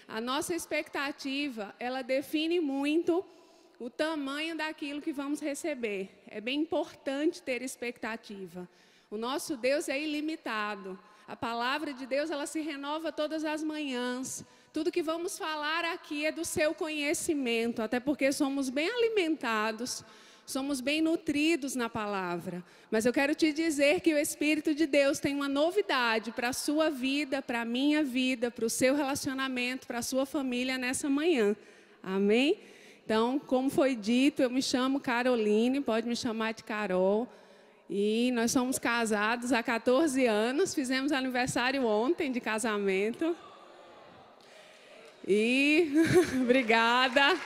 A nossa expectativa, ela define muito o tamanho daquilo que vamos receber. É bem importante ter expectativa. O nosso Deus é ilimitado. A palavra de Deus, ela se renova todas as manhãs. Tudo que vamos falar aqui é do seu conhecimento, até porque somos bem alimentados, somos bem nutridos na palavra. Mas eu quero te dizer que o Espírito de Deus tem uma novidade para a sua vida, para a minha vida, para o seu relacionamento, para a sua família nessa manhã. Amém? Então, como foi dito, eu me chamo Caroline, pode me chamar de Carol. E nós somos casados há 14 anos, fizemos aniversário ontem de casamento. E, obrigada.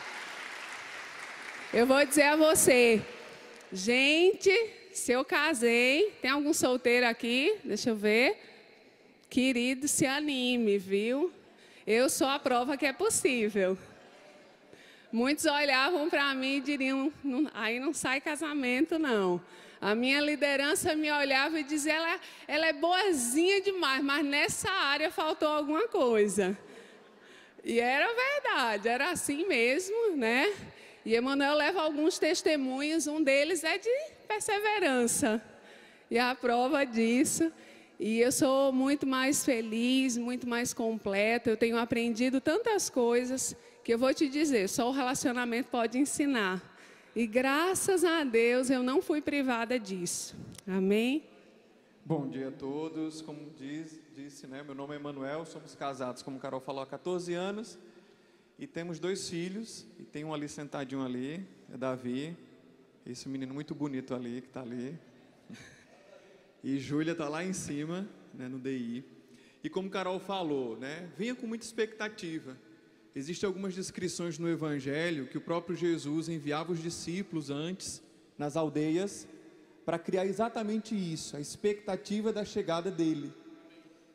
Eu vou dizer a você, gente, se eu casei, tem algum solteiro aqui? Deixa eu ver. Querido, se anime, viu? Eu sou a prova que é possível. Muitos olhavam para mim e diriam, aí não sai casamento, não. A minha liderança me olhava e dizia, ela é boazinha demais, mas nessa área faltou alguma coisa. E era verdade, era assim mesmo, né? E Emanuel leva alguns testemunhos, um deles é de perseverança. E a prova disso. E eu sou muito mais feliz, muito mais completa. Eu tenho aprendido tantas coisas que eu vou te dizer, só o relacionamento pode ensinar. E graças a Deus eu não fui privada disso. Amém? Bom dia a todos. Como disse, né? Meu nome é Emanuel, somos casados, como a Carol falou, há 14 anos. E temos 2 filhos, e tem um ali sentadinho ali, é Davi, esse menino muito bonito ali, que está ali. E Júlia está lá em cima, né, no DI. E como Carol falou, né, venha com muita expectativa. Existem algumas descrições no Evangelho que o próprio Jesus enviava os discípulos antes, nas aldeias, para criar exatamente isso, a expectativa da chegada dele.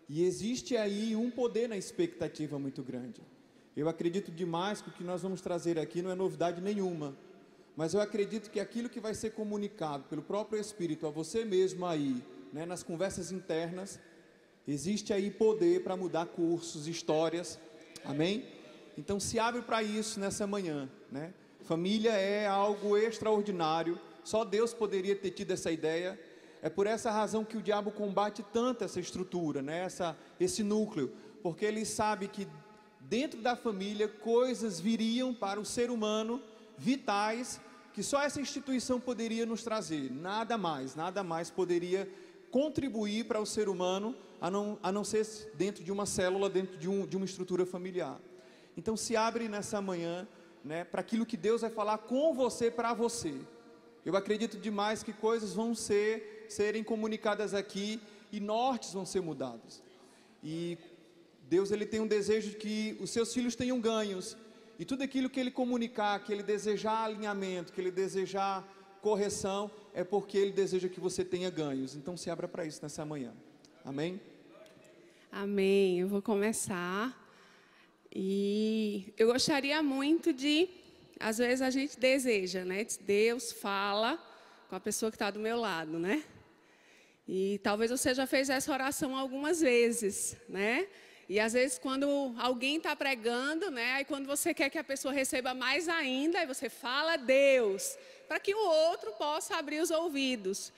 E existe aí um poder na expectativa muito grande. Eu acredito demais que o que nós vamos trazer aqui não é novidade nenhuma, mas eu acredito que aquilo que vai ser comunicado pelo próprio Espírito a você mesmo aí, né, nas conversas internas, existe aí poder para mudar cursos, histórias, amém? Então se abre para isso nessa manhã, né? Família é algo extraordinário, só Deus poderia ter tido essa ideia. É por essa razão que o diabo combate tanto essa estrutura, né? Esse núcleo, porque ele sabe que dentro da família coisas viriam para o ser humano vitais, que só essa instituição poderia nos trazer, nada mais poderia contribuir para o ser humano, a não ser dentro de uma célula, dentro de uma estrutura familiar. Então se abre nessa manhã, né, para aquilo que Deus vai falar com você, para você. Eu acredito demais que coisas vão serem comunicadas aqui e nortes vão ser mudados. E Deus, ele tem um desejo de que os seus filhos tenham ganhos. E tudo aquilo que ele comunicar, que ele desejar alinhamento, que ele desejar correção, é porque ele deseja que você tenha ganhos. Então se abra para isso nessa manhã. Amém? Amém. Eu vou começar. E eu gostaria muito de, às vezes a gente deseja, né? Deus fala com a pessoa que está do meu lado, né? E talvez você já fez essa oração algumas vezes, né? E às vezes quando alguém está pregando, né? Aí quando você quer que a pessoa receba mais ainda, aí você fala Deus, para que o outro possa abrir os ouvidos.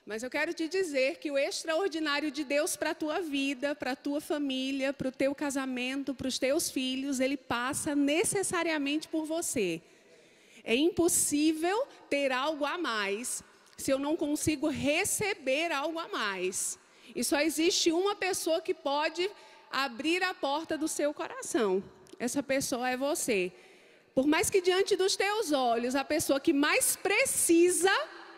Mas eu quero te dizer que o extraordinário de Deus para a tua vida, para a tua família, para o teu casamento, para os teus filhos, ele passa necessariamente por você. É impossível ter algo a mais se eu não consigo receber algo a mais. E só existe uma pessoa que pode abrir a porta do seu coração. Essa pessoa é você. Por mais que diante dos teus olhos, a pessoa que mais precisa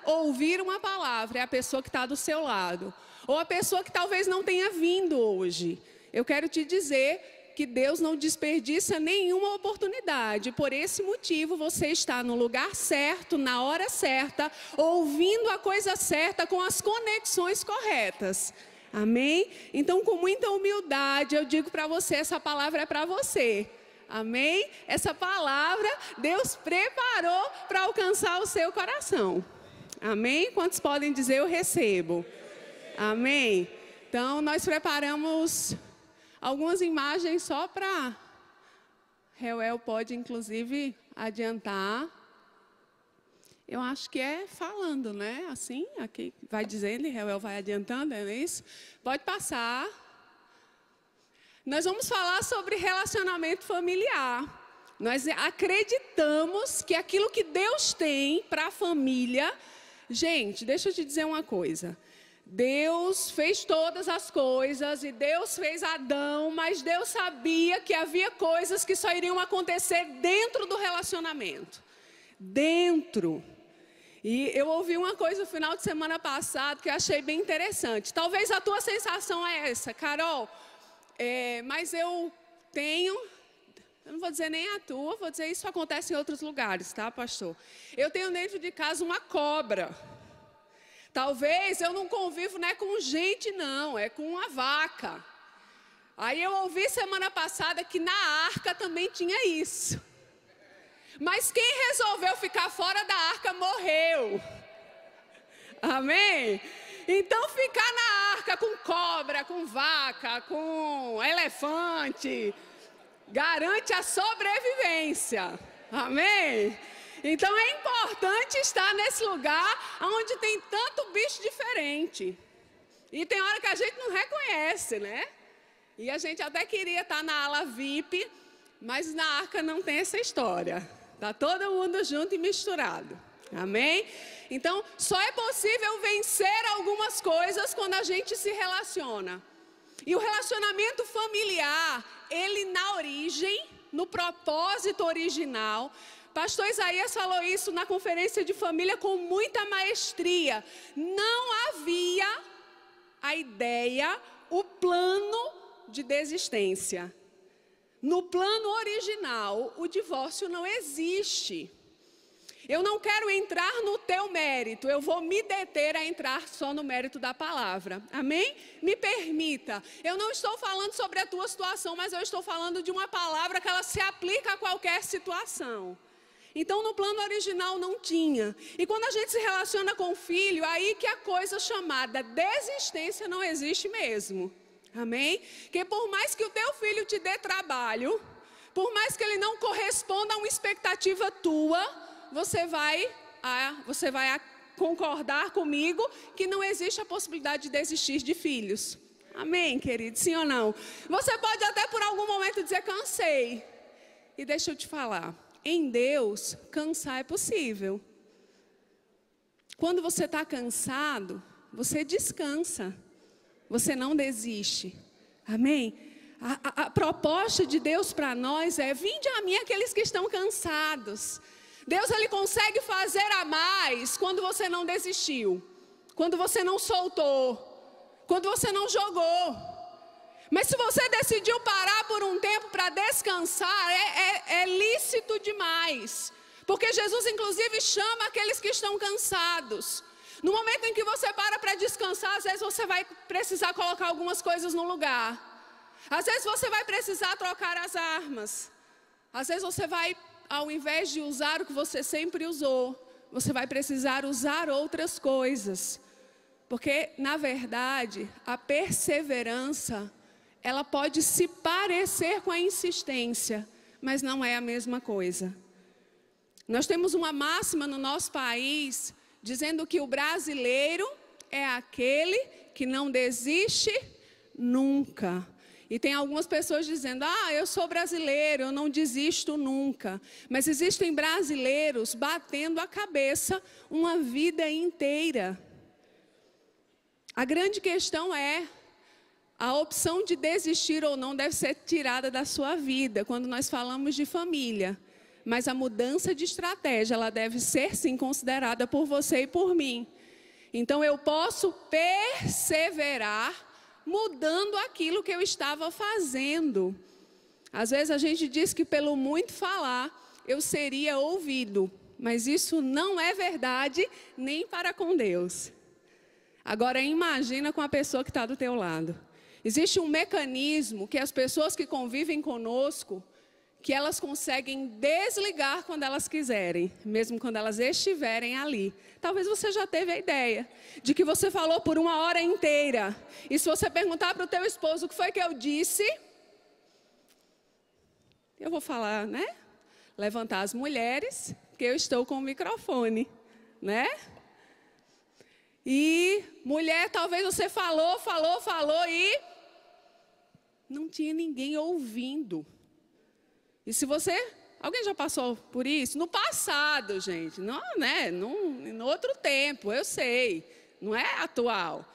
ouvir uma palavra é a pessoa que está do seu lado. Ou a pessoa que talvez não tenha vindo hoje. Eu quero te dizer que Deus não desperdiça nenhuma oportunidade. Por esse motivo, você está no lugar certo, na hora certa, ouvindo a coisa certa, com as conexões corretas. Amém? Então, com muita humildade, eu digo para você, essa palavra é para você. Amém? Essa palavra, Deus preparou para alcançar o seu coração. Amém? Quantos podem dizer, eu recebo? Amém? Então, nós preparamos algumas imagens só para Reuel pode, inclusive, adiantar. Eu acho que é falando, né? Assim, aqui vai dizendo e Reuel vai adiantando, é isso? Pode passar. Nós vamos falar sobre relacionamento familiar. Nós acreditamos que aquilo que Deus tem para a família... Gente, deixa eu te dizer uma coisa. Deus fez todas as coisas e Deus fez Adão, mas Deus sabia que havia coisas que só iriam acontecer dentro do relacionamento. Dentro. E eu ouvi uma coisa no final de semana passado que eu achei bem interessante. Talvez a tua sensação é essa, Carol, mas eu não vou dizer nem a tua, vou dizer isso acontece em outros lugares, tá, pastor? Eu tenho dentro de casa uma cobra. Talvez eu não convivo com gente, não, é com uma vaca. Aí eu ouvi semana passada que na arca também tinha isso. Mas quem resolveu ficar fora da arca morreu. Amém? Então ficar na arca com cobra, com vaca, com elefante, garante a sobrevivência. Amém? Então é importante estar nesse lugar onde tem tanto bicho diferente. E tem hora que a gente não reconhece, né? E a gente até queria estar na ala VIP, mas na arca não tem essa história. Está todo mundo junto e misturado. Amém? Então, só é possível vencer algumas coisas quando a gente se relaciona. E o relacionamento familiar, ele na origem, no propósito original, pastor Isaías falou isso na conferência de família com muita maestria. Não havia a ideia, o plano de desistência. No plano original, o divórcio não existe. Eu não quero entrar no teu mérito, eu vou me deter a entrar só no mérito da palavra. Amém? Me permita. Eu não estou falando sobre a tua situação, mas eu estou falando de uma palavra que ela se aplica a qualquer situação. Então, no plano original não tinha. E quando a gente se relaciona com o filho, aí que a coisa chamada desistência não existe mesmo. Amém? Porque por mais que o teu filho te dê trabalho, por mais que ele não corresponda a uma expectativa tua, você vai concordar comigo que não existe a possibilidade de desistir de filhos. Amém, querido? Sim ou não? Você pode até por algum momento dizer cansei. E deixa eu te falar, em Deus, cansar é possível. Quando você está cansado, você descansa. Você não desiste. Amém? A proposta de Deus para nós é: vinde a mim aqueles que estão cansados. Deus, ele consegue fazer a mais quando você não desistiu, quando você não soltou, quando você não jogou. Mas se você decidiu parar por um tempo para descansar, é lícito demais. Porque Jesus, inclusive, chama aqueles que estão cansados. No momento em que você para descansar, às vezes você vai precisar colocar algumas coisas no lugar. Às vezes você vai precisar trocar as armas. Às vezes você vai, ao invés de usar o que você sempre usou, você vai precisar usar outras coisas. Porque, na verdade, a perseverança, ela pode se parecer com a insistência, mas não é a mesma coisa. Nós temos uma máxima no nosso país dizendo que o brasileiro é aquele que não desiste nunca. E tem algumas pessoas dizendo: eu sou brasileiro, eu não desisto nunca. Mas existem brasileiros batendo a cabeça uma vida inteira. A grande questão é: a opção de desistir ou não deve ser tirada da sua vida quando nós falamos de família. Mas a mudança de estratégia, ela deve ser sim considerada por você e por mim. Então eu posso perseverar mudando aquilo que eu estava fazendo. Às vezes a gente diz que pelo muito falar eu seria ouvido, mas isso não é verdade nem para com Deus. Agora imagina com a pessoa que está do teu lado. Existe um mecanismo que as pessoas que convivem conosco, que elas conseguem desligar quando elas quiserem, mesmo quando elas estiverem ali. Talvez você já teve a ideia de que você falou por 1 hora inteira. E se você perguntar para o teu esposo o que foi que eu disse, eu vou falar, né? Levantar as mulheres, porque eu estou com o microfone, né? E mulher, talvez você falou e não tinha ninguém ouvindo. E se você... Alguém já passou por isso? No passado, gente. Não, né? No outro tempo, eu sei. Não é atual.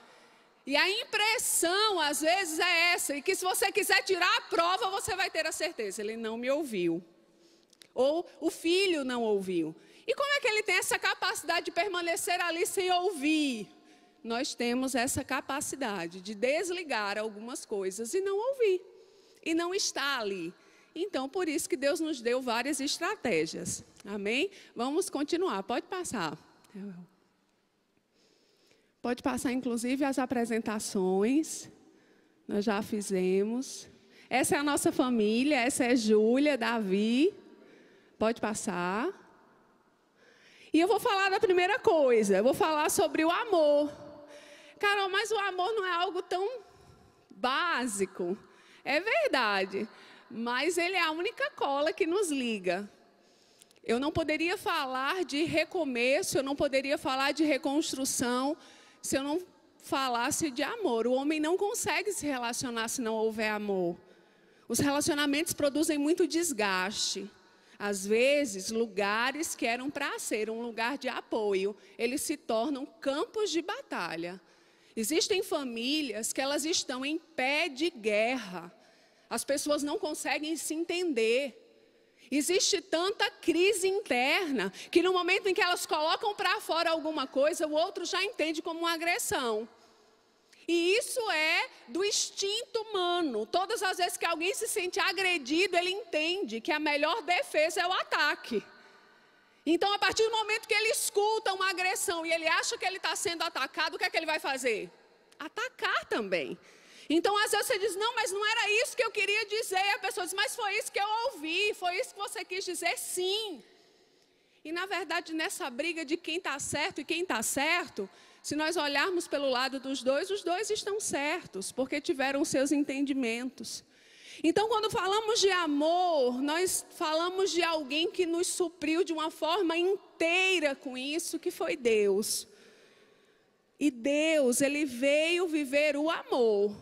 E a impressão, às vezes, é essa. E que se você quiser tirar a prova, você vai ter a certeza. Ele não me ouviu. Ou o filho não ouviu. E como é que ele tem essa capacidade de permanecer ali sem ouvir? Nós temos essa capacidade de desligar algumas coisas e não ouvir. E não estar ali. Então, por isso que Deus nos deu várias estratégias. Amém? Vamos continuar. Pode passar. Pode passar, inclusive, as apresentações. Nós já fizemos. Essa é a nossa família. Essa é Júlia, Davi. Pode passar. E eu vou falar da primeira coisa. Eu vou falar sobre o amor. Carol, mas o amor não é algo tão básico. É verdade. Mas ele é a única cola que nos liga. Eu não poderia falar de recomeço, eu não poderia falar de reconstrução, se eu não falasse de amor. O homem não consegue se relacionar se não houver amor. Os relacionamentos produzem muito desgaste. Às vezes, lugares que eram para ser um lugar de apoio, eles se tornam campos de batalha. Existem famílias que elas estão em pé de guerra. As pessoas não conseguem se entender. Existe tanta crise interna que no momento em que elas colocam para fora alguma coisa, o outro já entende como uma agressão. E isso é do instinto humano. Todas as vezes que alguém se sente agredido, ele entende que a melhor defesa é o ataque. Então, a partir do momento que ele escuta uma agressão e ele acha que ele está sendo atacado, o que é que ele vai fazer? Atacar também. Então, às vezes você diz, não, mas não era isso que eu queria dizer. E a pessoa diz, mas foi isso que eu ouvi, foi isso que você quis dizer, sim. E, na verdade, nessa briga de quem está certo e quem está certo, se nós olharmos pelo lado dos dois, os dois estão certos, porque tiveram seus entendimentos. Então, quando falamos de amor, nós falamos de alguém que nos supriu de uma forma inteira com isso, que foi Deus. E Deus, Ele veio viver o amor.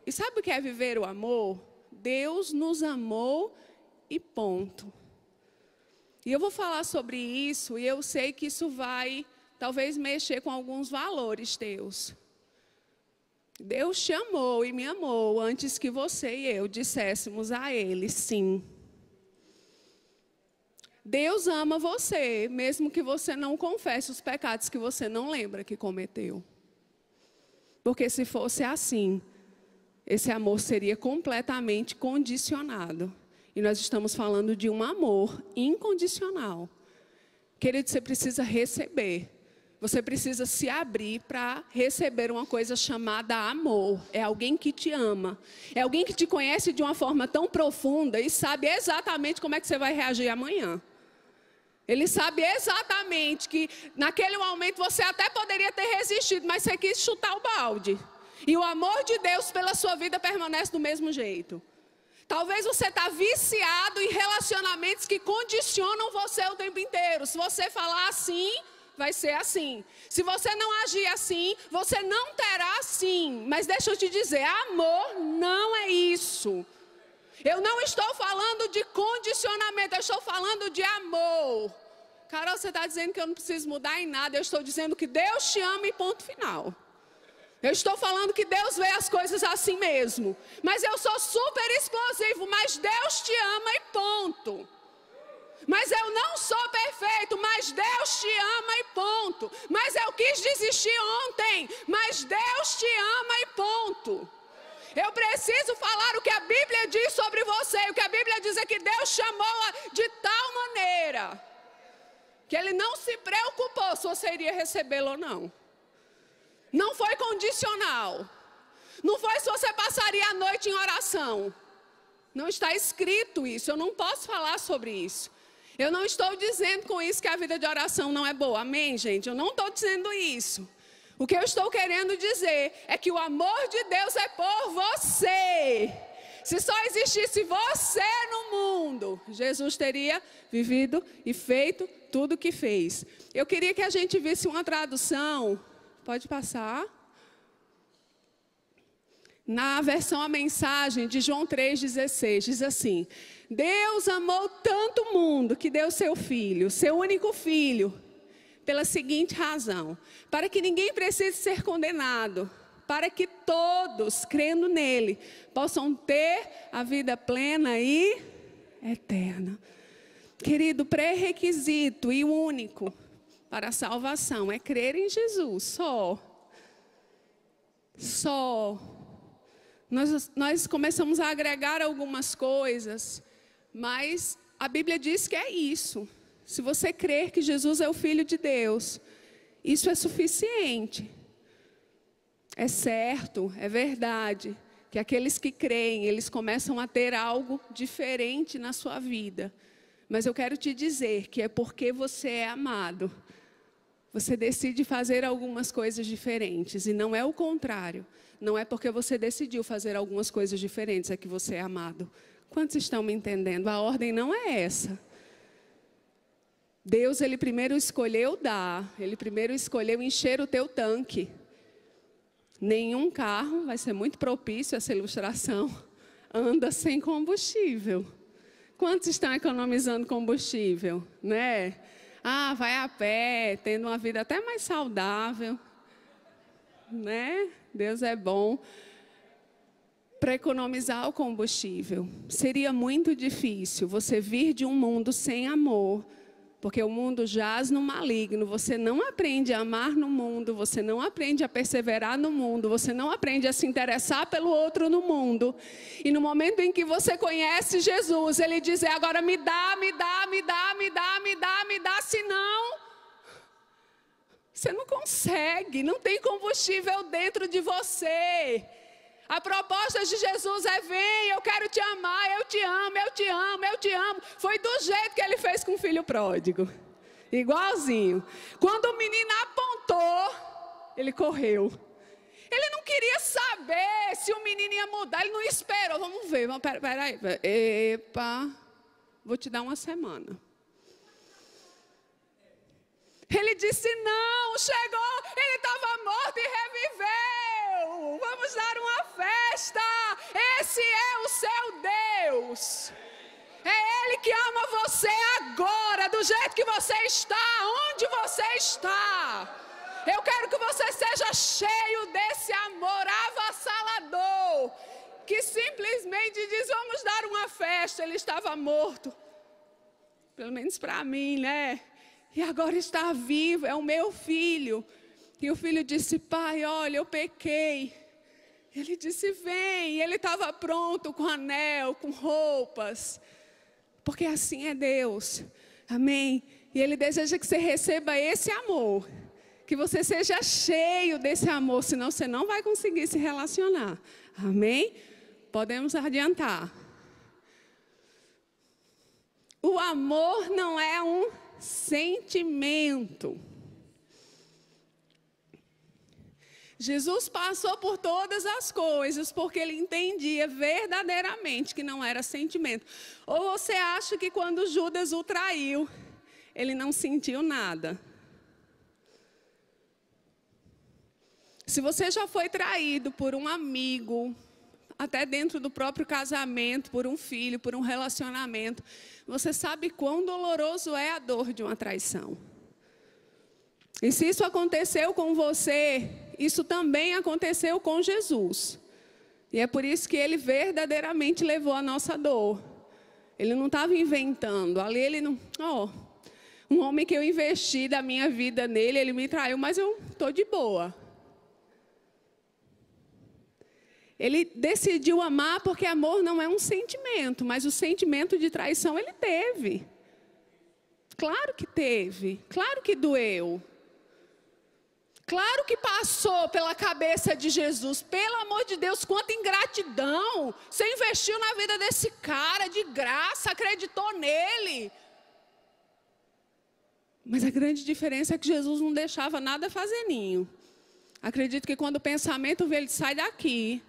E sabe o que é viver o amor? Deus nos amou e ponto. E eu vou falar sobre isso e eu sei que isso vai talvez mexer com alguns valores teus. Deus te amou e me amou antes que você e eu disséssemos a Ele sim. Deus ama você, mesmo que você não confesse os pecados que você não lembra que cometeu. Porque se fosse assim, esse amor seria completamente condicionado. E nós estamos falando de um amor incondicional. Querido, você precisa receber. Você precisa se abrir para receber uma coisa chamada amor. É alguém que te ama. É alguém que te conhece de uma forma tão profunda e sabe exatamente como é que você vai reagir amanhã. Ele sabe exatamente que naquele momento você até poderia ter resistido, mas você quis chutar o balde. E o amor de Deus pela sua vida permanece do mesmo jeito. Talvez você está viciado em relacionamentos que condicionam você o tempo inteiro. Se você falar assim, vai ser assim. Se você não agir assim, você não terá assim. Mas deixa eu te dizer, amor não é isso. Eu não estou falando de condicionamento, eu estou falando de amor. Carol, você está dizendo que eu não preciso mudar em nada. Eu estou dizendo que Deus te ama e ponto final. Eu estou falando que Deus vê as coisas assim mesmo. Mas eu sou super explosivo, mas Deus te ama e ponto. Mas eu não sou perfeito, mas Deus te ama e ponto. Mas eu quis desistir ontem, mas Deus te ama e ponto. Eu preciso falar o que a Bíblia diz sobre você. O que a Bíblia diz é que Deus chamou de tal maneira que Ele não se preocupou se você iria recebê-lo ou não. Não foi condicional. Não foi se você passaria a noite em oração. Não está escrito isso. Eu não posso falar sobre isso. Eu não estou dizendo com isso que a vida de oração não é boa. Amém, gente? Eu não estou dizendo isso. O que eu estou querendo dizer é que o amor de Deus é por você. Se só existisse você no mundo, Jesus teria vivido e feito tudo o que fez. Eu queria que a gente visse uma tradução. Pode passar. Na versão A Mensagem de João 3,16, diz assim: Deus amou tanto o mundo que deu seu filho, seu único filho, pela seguinte razão: para que ninguém precise ser condenado, para que todos, crendo nele, possam ter a vida plena e eterna. Querido, pré-requisito e único para a salvação é crer em Jesus, só. Nós começamos a agregar algumas coisas, mas a Bíblia diz que é isso. Se você crer que Jesus é o Filho de Deus, isso é suficiente. É certo, é verdade, que aqueles que creem, eles começam a ter algo diferente na sua vida. Mas eu quero te dizer que é porque você é amado. Você decide fazer algumas coisas diferentes, e não é o contrário. Não é porque você decidiu fazer algumas coisas diferentes, é que você é amado. Quantos estão me entendendo? A ordem não é essa. Deus, Ele primeiro escolheu dar. Ele primeiro escolheu encher o teu tanque. Nenhum carro, vai ser muito propício essa ilustração, anda sem combustível. Quantos estão economizando combustível, né? Vai a pé, tendo uma vida até mais saudável, né? Deus é bom. Para economizar o combustível, seria muito difícil você vir de um mundo sem amor, porque o mundo jaz no maligno. Você não aprende a amar no mundo, você não aprende a perseverar no mundo, você não aprende a se interessar pelo outro no mundo. E no momento em que você conhece Jesus, Ele diz: agora me dá, senão você não consegue, não tem combustível dentro de você. A proposta de Jesus é: vem, eu quero te amar, eu te amo, eu te amo, eu te amo. Foi do jeito que Ele fez com o filho pródigo, igualzinho. Quando o menino apontou, ele correu. Ele não queria saber se o menino ia mudar, ele não esperou. Vamos ver, peraí, epa, vou te dar uma semana. Ele disse: não, chegou, ele estava morto e reviveu. Vamos dar uma festa. Esse é o seu Deus. É Ele que ama você agora, do jeito que você está, onde você está. Eu quero que você seja cheio desse amor avassalador, que simplesmente diz: vamos dar uma festa. Ele estava morto, pelo menos para mim, né? E agora está vivo, é o meu filho. E o filho disse: pai, olha, eu pequei. Ele disse: vem. E ele estava pronto, com anel, com roupas. Porque assim é Deus. Amém? E Ele deseja que você receba esse amor. Que você seja cheio desse amor, senão você não vai conseguir se relacionar. Amém? Podemos adiantar. O amor não é um sentimento. Jesus passou por todas as coisas porque Ele entendia verdadeiramente que não era sentimento. Ou você acha que quando Judas o traiu, ele não sentiu nada? Se você já foi traído por um amigo, até dentro do próprio casamento, por um filho, por um relacionamento, você sabe quão doloroso é a dor de uma traição. E se isso aconteceu com você, isso também aconteceu com Jesus. E é por isso que Ele verdadeiramente levou a nossa dor. Ele não estava inventando. Ali Ele não... um homem que eu investi da minha vida nele, ele me traiu, mas eu estou de boa. Ele decidiu amar porque amor não é um sentimento, mas o sentimento de traição ele teve. Claro que teve, claro que doeu. Claro que passou pela cabeça de Jesus. Pelo amor de Deus, quanta ingratidão. Você investiu na vida desse cara de graça, acreditou nele. Mas a grande diferença é que Jesus não deixava nada fazer ninho. Acredito que quando o pensamento veio, ele sai daqui.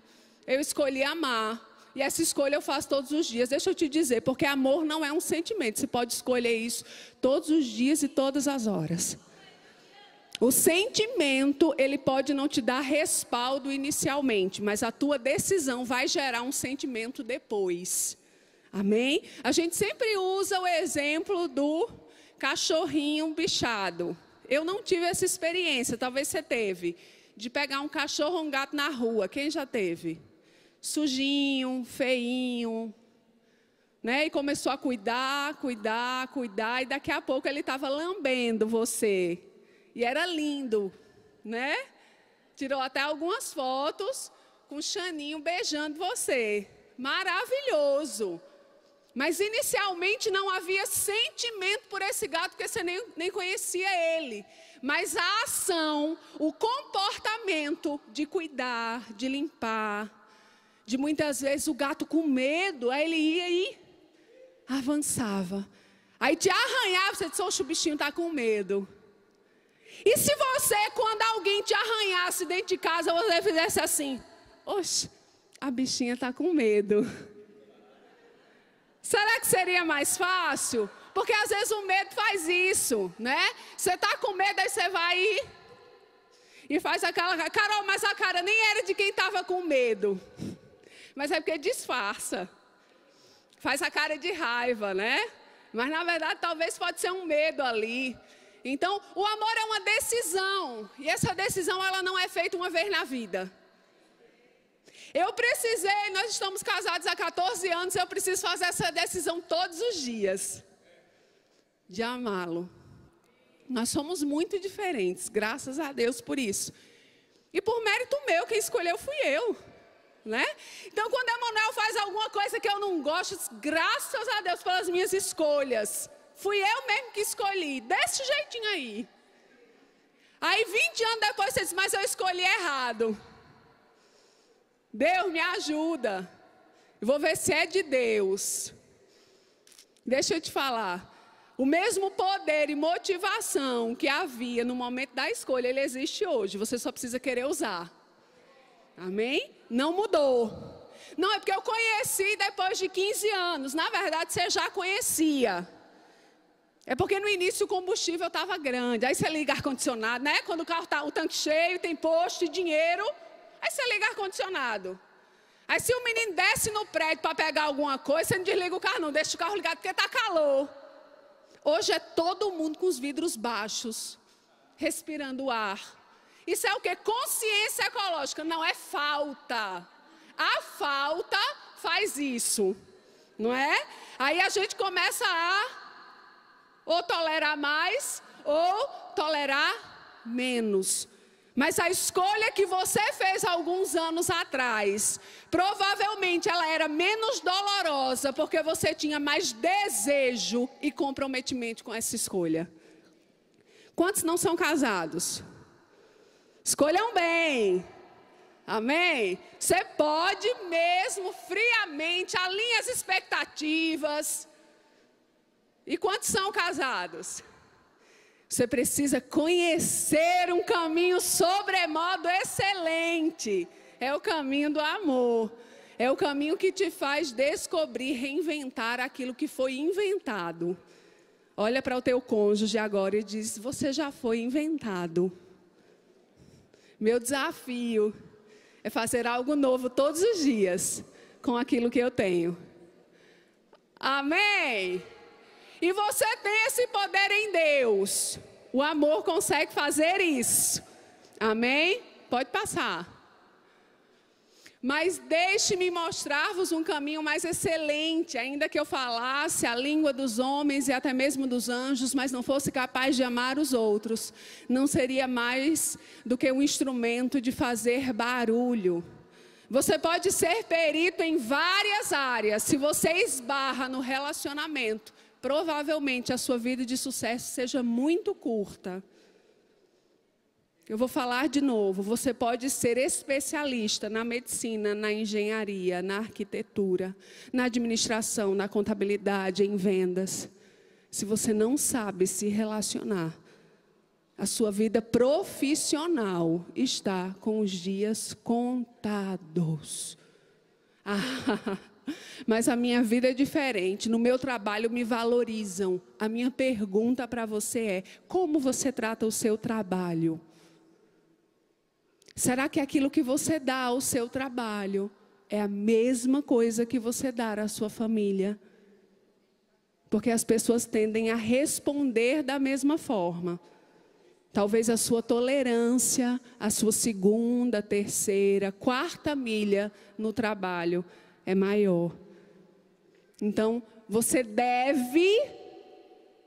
Eu escolhi amar. E essa escolha eu faço todos os dias. Deixa eu te dizer, porque amor não é um sentimento. Você pode escolher isso todos os dias e todas as horas. O sentimento, ele pode não te dar respaldo inicialmente, mas a tua decisão vai gerar um sentimento depois. Amém? A gente sempre usa o exemplo do cachorrinho bichado. Eu não tive essa experiência, talvez você teve, de pegar um cachorro ou um gato na rua. Quem já teve? Sujinho, feinho, né? E começou a cuidar, e daqui a pouco ele estava lambendo você. E era lindo, né? Tirou até algumas fotos com o Xaninho beijando você. Maravilhoso. Mas inicialmente não havia sentimento por esse gato, porque você nem conhecia ele. Mas a ação, o comportamento de cuidar, de limpar, de muitas vezes o gato com medo, aí ele ia e avançava. Aí te arranhava, você disse, oxe, o bichinho está com medo. E se você, quando alguém te arranhasse dentro de casa, você fizesse assim, oxe, a bichinha está com medo. Será que seria mais fácil? Porque às vezes o medo faz isso, né? Você está com medo, aí você vai e faz aquela... Carol, mas a cara nem era de quem estava com medo. Mas é porque disfarça. Faz a cara de raiva, né? Mas na verdade talvez pode ser um medo ali. Então, o amor é uma decisão. E essa decisão, ela não é feita uma vez na vida. Eu precisei, nós estamos casados há 14 anos, eu preciso fazer essa decisão todos os dias. De amá-lo. Nós somos muito diferentes, graças a Deus por isso. E por mérito meu, quem escolheu fui eu. Né? Então, quando Emanuel faz alguma coisa que eu não gosto, graças a Deus pelas minhas escolhas. Fui eu mesmo que escolhi, desse jeitinho aí. Aí 20 anos depois você diz, mas eu escolhi errado. Deus me ajuda. Eu vou ver se é de Deus. Deixa eu te falar. O mesmo poder e motivação que havia no momento da escolha, ele existe hoje. Você só precisa querer usar. Amém? Não mudou. Não, é porque eu conheci depois de 15 anos. Na verdade, você já conhecia. É porque no início o combustível estava grande. Aí você liga ar-condicionado, né? Quando o carro está o tanque cheio, tem posto e dinheiro. Aí você liga ar-condicionado. Aí se o menino desce no prédio para pegar alguma coisa, você não desliga o carro não, deixa o carro ligado porque está calor. Hoje é todo mundo com os vidros baixos, respirando ar. Isso é o quê? Consciência ecológica, não é falta. A falta faz isso, não é? Aí a gente começa a ou tolerar mais ou tolerar menos. Mas a escolha que você fez alguns anos atrás, provavelmente ela era menos dolorosa, porque você tinha mais desejo e comprometimento com essa escolha. Quantos não são casados? Escolham bem. Amém? Você pode mesmo, friamente, alinhar as expectativas. E quantos são casados? Você precisa conhecer um caminho sobremodo excelente. É o caminho do amor. É o caminho que te faz descobrir, reinventar aquilo que foi inventado. Olha para o teu cônjuge agora e diz, você já foi inventado. Meu desafio é fazer algo novo todos os dias com aquilo que eu tenho. Amém? E você tem esse poder em Deus. O amor consegue fazer isso. Amém? Pode passar. Mas deixe-me mostrar-vos um caminho mais excelente. Ainda que eu falasse a língua dos homens e até mesmo dos anjos, mas não fosse capaz de amar os outros, não seria mais do que um instrumento de fazer barulho. Você pode ser perito em várias áreas. Se você esbarra no relacionamento, provavelmente a sua vida de sucesso seja muito curta. Eu vou falar de novo. Você pode ser especialista na medicina, na engenharia, na arquitetura, na administração, na contabilidade, em vendas. Se você não sabe se relacionar, a sua vida profissional está com os dias contados. Ah, mas a minha vida é diferente. No meu trabalho me valorizam. A minha pergunta para você é: como você trata o seu trabalho? Será que aquilo que você dá ao seu trabalho é a mesma coisa que você dá à sua família? Porque as pessoas tendem a responder da mesma forma. Talvez a sua tolerância, a sua segunda, terceira, quarta milha no trabalho é maior. Então, você deve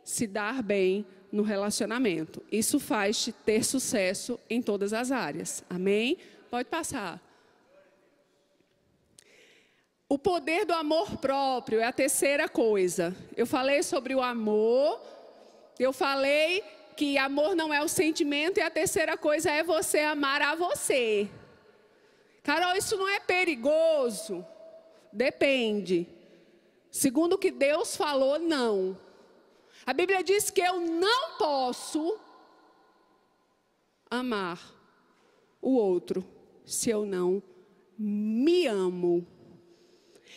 se dar bem no relacionamento. Isso faz-te ter sucesso em todas as áreas. Amém? Pode passar. O poder do amor próprio é a terceira coisa. Eu falei sobre o amor, eu falei que amor não é o sentimento, e a terceira coisa é você amar a você. Carol, isso não é perigoso? Depende. Segundo o que Deus falou, não. A Bíblia diz que eu não posso amar o outro se eu não me amo.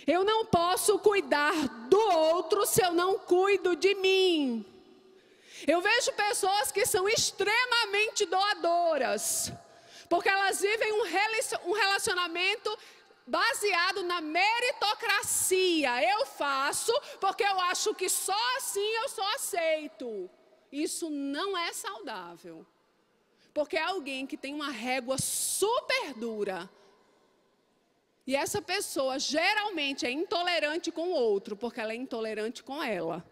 Eu não posso cuidar do outro se eu não cuido de mim. Eu vejo pessoas que são extremamente doadoras, porque elas vivem um relacionamento baseado na meritocracia. Eu faço porque eu acho que só assim eu sou aceito. Isso não é saudável. Porque é alguém que tem uma régua super dura. E essa pessoa geralmente é intolerante com o outro, porque ela é intolerante com ela.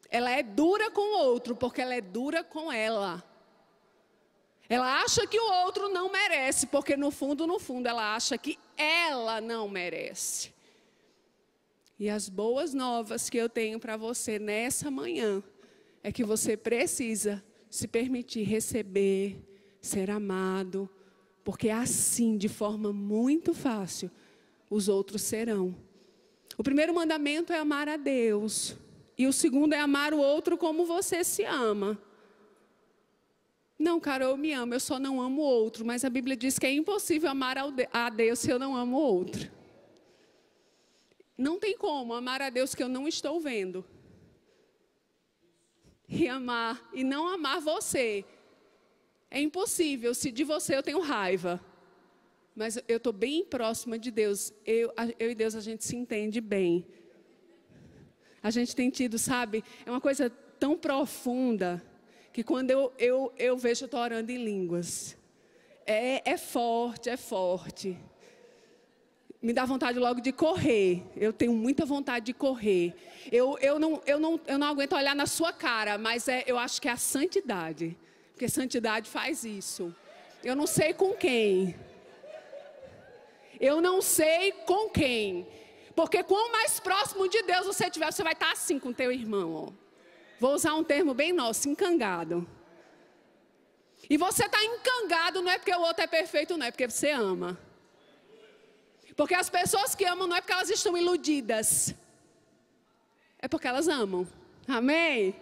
Ela é dura com o outro, porque ela é dura com ela. Ela acha que o outro não merece, porque no fundo, ela acha que ela não merece. E as boas novas que eu tenho para você nessa manhã é que você precisa se permitir receber, ser amado, porque assim, de forma muito fácil, os outros serão. O primeiro mandamento é amar a Deus. E o segundo é amar o outro como você se ama. Não, Carol, eu me amo, eu só não amo o outro. Mas a Bíblia diz que é impossível amar a Deus se eu não amo o outro. Não tem como amar a Deus que eu não estou vendo. E não amar você. É impossível, se de você eu tenho raiva. Mas eu estou bem próxima de Deus. Eu e Deus, a gente se entende bem. A gente tem tido, sabe, é uma coisa tão profunda, que quando eu vejo, eu estou orando em línguas. É forte, é forte. Me dá vontade logo de correr. Eu tenho muita vontade de correr. Eu não aguento olhar na sua cara, mas eu acho que é a santidade. Porque santidade faz isso. Eu não sei com quem. Eu não sei com quem. Porque quanto mais próximo de Deus você estiver, você vai estar assim com o teu irmão. Ó. Vou usar um termo bem nosso, encangado. E você está encangado não é porque o outro é perfeito, não é porque você ama. Porque as pessoas que amam não é porque elas estão iludidas. É porque elas amam. Amém?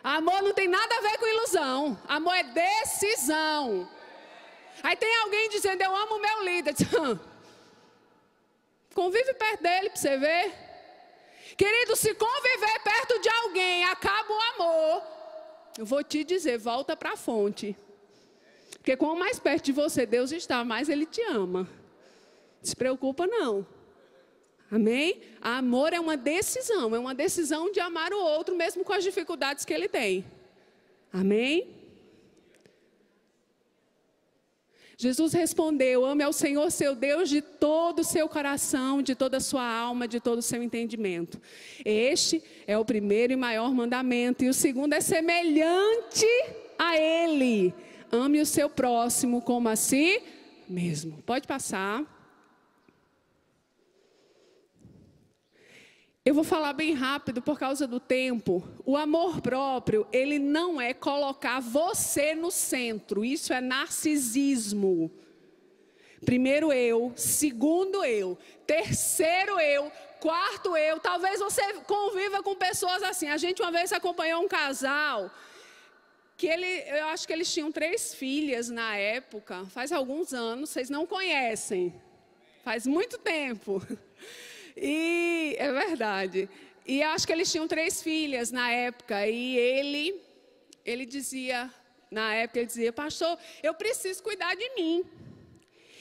Amor não tem nada a ver com ilusão. Amor é decisão. Aí tem alguém dizendo, eu amo o meu líder. Convive perto dele para você ver. Querido, se conviver perto de alguém acaba o amor, eu vou te dizer, volta para a fonte. Porque quanto mais perto de você Deus está, mais Ele te ama. Não se preocupa não. Amém? Amor é uma decisão de amar o outro, mesmo com as dificuldades que ele tem. Amém? Jesus respondeu, ame ao Senhor seu Deus de todo o seu coração, de toda a sua alma, de todo o seu entendimento. Este é o primeiro e maior mandamento. E o segundo é semelhante a ele. Ame o seu próximo como a si mesmo. Pode passar. Eu vou falar bem rápido por causa do tempo. O amor próprio, ele não é colocar você no centro. Isso é narcisismo. Primeiro eu, segundo eu, terceiro eu, quarto eu. Talvez você conviva com pessoas assim. A gente uma vez acompanhou um casal que eu acho que eles tinham 3 filhas na época. Faz alguns anos, vocês não conhecem. faz muito tempo. E é verdade. E acho que eles tinham 3 filhas na época. E ele dizia, na época, ele dizia, pastor, eu preciso cuidar de mim.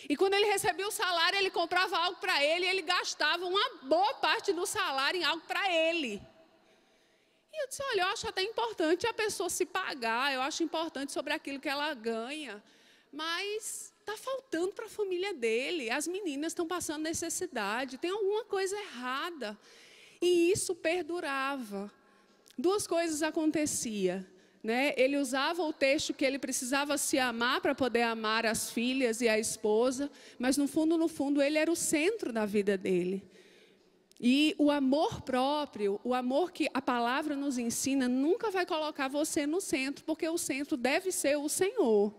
E quando ele recebia o salário, ele comprava algo para ele e ele gastava uma boa parte do salário em algo para ele. E eu disse, olha, eu acho até importante a pessoa se pagar, eu acho importante sobre aquilo que ela ganha, mas está faltando para a família dele, as meninas estão passando necessidade, tem alguma coisa errada. E isso perdurava. 2 coisas aconteciam. Né? Ele usava o texto que ele precisava se amar para poder amar as filhas e a esposa, mas no fundo, ele era o centro da vida dele. E o amor próprio, o amor que a palavra nos ensina, nunca vai colocar você no centro, porque o centro deve ser o Senhor.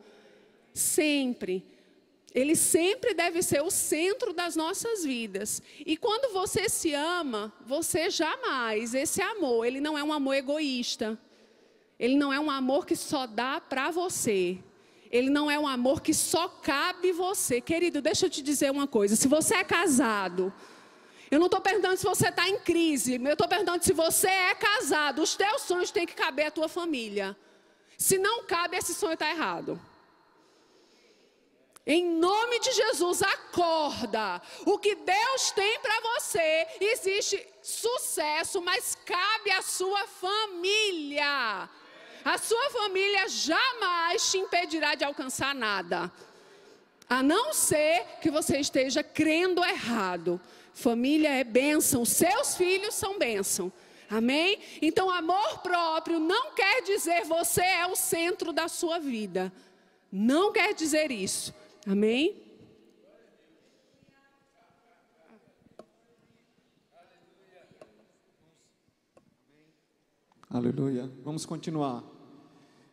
Sempre. Ele sempre deve ser o centro das nossas vidas. E quando você se ama, você jamais, esse amor, ele não é um amor egoísta. Ele não é um amor que só dá para você. Ele não é um amor que só cabe você. Querido, deixa eu te dizer uma coisa. Se você é casado, eu não estou perguntando se você está em crise. Eu estou perguntando se você é casado. Os teus sonhos têm que caber à tua família. Se não cabe, esse sonho está errado. Em nome de Jesus, acorda. O que Deus tem para você, existe sucesso, mas cabe à sua família. A sua família jamais te impedirá de alcançar nada. A não ser que você esteja crendo errado. Família é bênção, seus filhos são bênção. Amém? Então, amor próprio não quer dizer você é o centro da sua vida. Não quer dizer isso. Amém? Aleluia. Vamos continuar.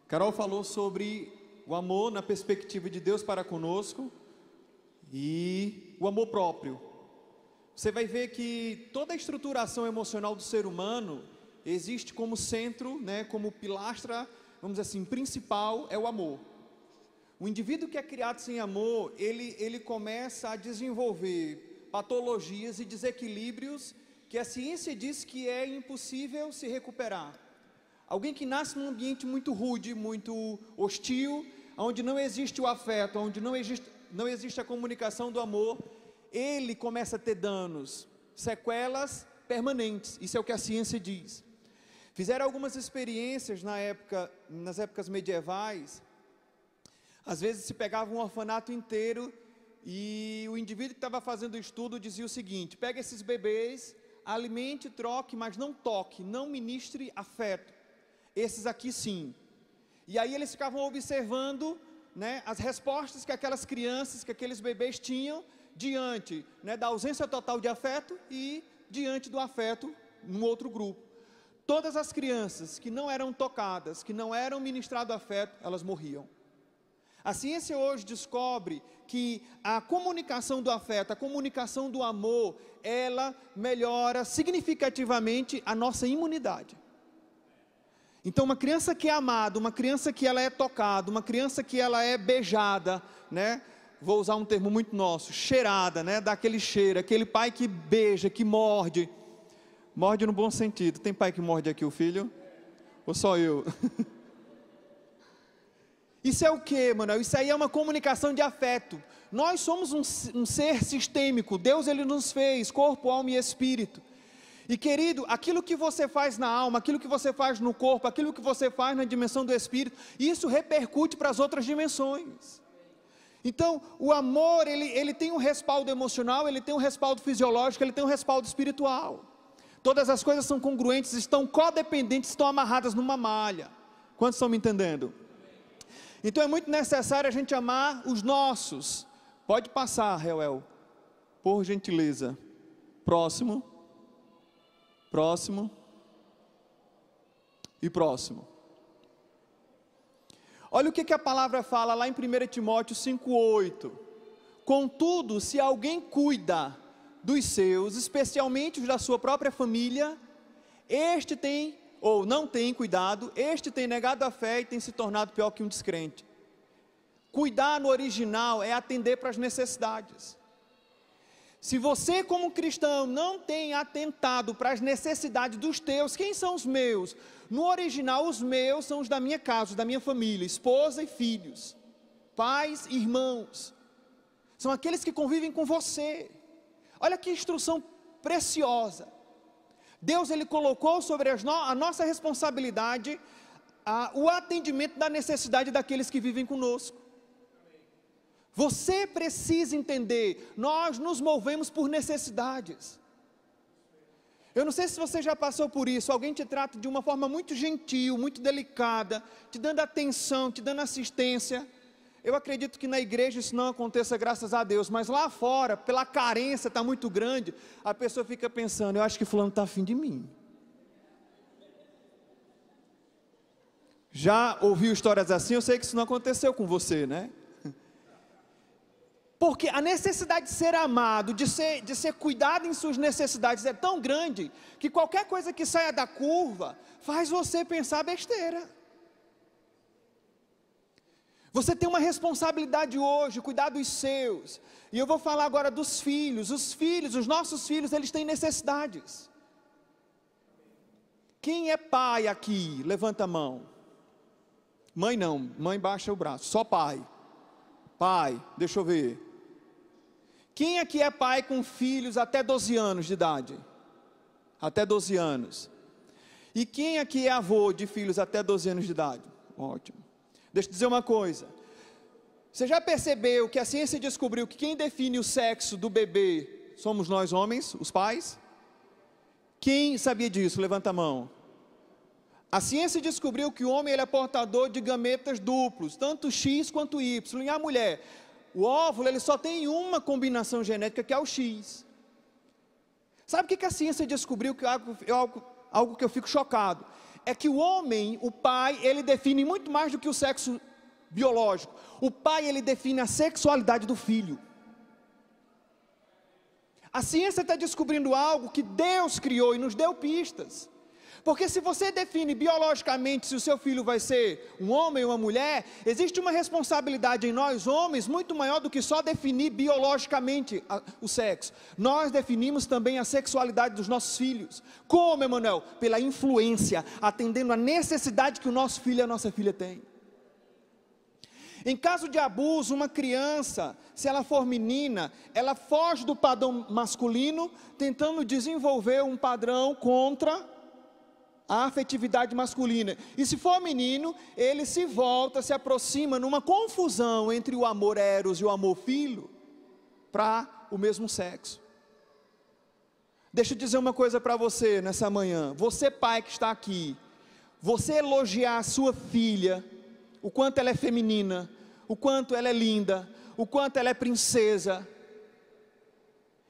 Carol falou sobre o amor na perspectiva de Deus para conosco e o amor próprio. Você vai ver que toda a estruturação emocional do ser humano existe como centro, né, como pilastra, vamos dizer assim, principal é o amor. O indivíduo que é criado sem amor, ele começa a desenvolver patologias e desequilíbrios que a ciência diz que é impossível se recuperar. Alguém que nasce num ambiente muito rude, muito hostil, onde não existe o afeto, onde não existe a comunicação do amor, ele começa a ter danos, sequelas permanentes. Isso é o que a ciência diz. Fizeram algumas experiências nas épocas medievais. Às vezes se pegava um orfanato inteiro e o indivíduo que estava fazendo o estudo dizia o seguinte: pega esses bebês, alimente, troque, mas não toque, não ministre afeto. Esses aqui sim. E aí eles ficavam observando, né, as respostas que aquelas crianças, que aqueles bebês tinham diante, né, da ausência total de afeto e diante do afeto num outro grupo. Todas as crianças que não eram tocadas, que não eram ministrado afeto, elas morriam. A ciência hoje descobre que a comunicação do afeto, a comunicação do amor, ela melhora significativamente a nossa imunidade. Então, uma criança que é amada, uma criança que ela é tocada, uma criança que ela é beijada, né? Vou usar um termo muito nosso, cheirada, né? Dá aquele cheiro, aquele pai que beija, que morde. Morde no bom sentido. Tem pai que morde aqui o filho? Ou só eu? Isso é o que, Manuel? Isso aí é uma comunicação de afeto. Nós somos um ser sistêmico. Deus, Ele nos fez corpo, alma e espírito. E querido, aquilo que você faz na alma, aquilo que você faz no corpo, aquilo que você faz na dimensão do espírito, isso repercute para as outras dimensões. Então, o amor, ele tem um respaldo emocional, ele tem um respaldo fisiológico, ele tem um respaldo espiritual. Todas as coisas são congruentes, estão codependentes, estão amarradas numa malha. Quantos estão me entendendo? Então é muito necessário a gente amar os nossos. Pode passar, Reuel, por gentileza. Próximo. Próximo. E próximo. Olha o que a palavra fala lá em 1 Timóteo 5,8. Contudo, se alguém cuida dos seus, especialmente os da sua própria família, este tem, ou não tem cuidado, este tem negado a fé e tem se tornado pior que um descrente. Cuidar no original é atender para as necessidades. Se você como cristão não tem atentado para as necessidades dos teus, quem são os meus? No original, os meus são os da minha casa, da minha família, esposa e filhos, pais e irmãos. São aqueles que convivem com você. Olha que instrução preciosa. Deus, Ele colocou sobre a nossa responsabilidade o atendimento da necessidade daqueles que vivem conosco. Você precisa entender, nós nos movemos por necessidades. Eu não sei se você já passou por isso, alguém te trata de uma forma muito gentil, muito delicada, te dando atenção, te dando assistência. Eu acredito que na igreja isso não aconteça, graças a Deus, mas lá fora, pela carência está muito grande, a pessoa fica pensando, eu acho que fulano está afim de mim. Já ouviu histórias assim? Eu sei que isso não aconteceu com você, né? Porque a necessidade de ser amado, de ser cuidado em suas necessidades é tão grande, que qualquer coisa que saia da curva, faz você pensar besteira. Você tem uma responsabilidade hoje, cuidar dos seus, e eu vou falar agora dos filhos, os nossos filhos, eles têm necessidades. Quem é pai aqui? Levanta a mão. Mãe não, mãe baixa o braço, só pai. Pai, deixa eu ver. Quem aqui é pai com filhos até 12 anos de idade? Até 12 anos. E quem aqui é avô de filhos até 12 anos de idade? Ótimo. Deixa eu dizer uma coisa. Você já percebeu que a ciência descobriu que quem define o sexo do bebê somos nós homens, os pais? Quem sabia disso? Levanta a mão. A ciência descobriu que o homem ele é portador de gametas duplos, tanto X quanto Y. E a mulher, o óvulo ele só tem uma combinação genética, que é o X. Sabe o que a ciência descobriu? Que algo que eu fico chocado. É que o homem, o pai, ele define muito mais do que o sexo biológico. O pai, ele define a sexualidade do filho. A ciência está descobrindo algo que Deus criou e nos deu pistas. Porque se você define biologicamente se o seu filho vai ser um homem ou uma mulher, existe uma responsabilidade em nós homens muito maior do que só definir biologicamente o sexo. Nós definimos também a sexualidade dos nossos filhos. Como, Emanuel? Pela influência, atendendo a necessidade que o nosso filho e a nossa filha têm. Em caso de abuso, uma criança, se ela for menina, ela foge do padrão masculino, tentando desenvolver um padrão contra a afetividade masculina. E se for menino, ele se volta, se aproxima numa confusão entre o amor eros e o amor filho, para o mesmo sexo. Deixa eu dizer uma coisa para você nessa manhã. Você pai que está aqui, você elogiar a sua filha, o quanto ela é feminina, o quanto ela é linda, o quanto ela é princesa,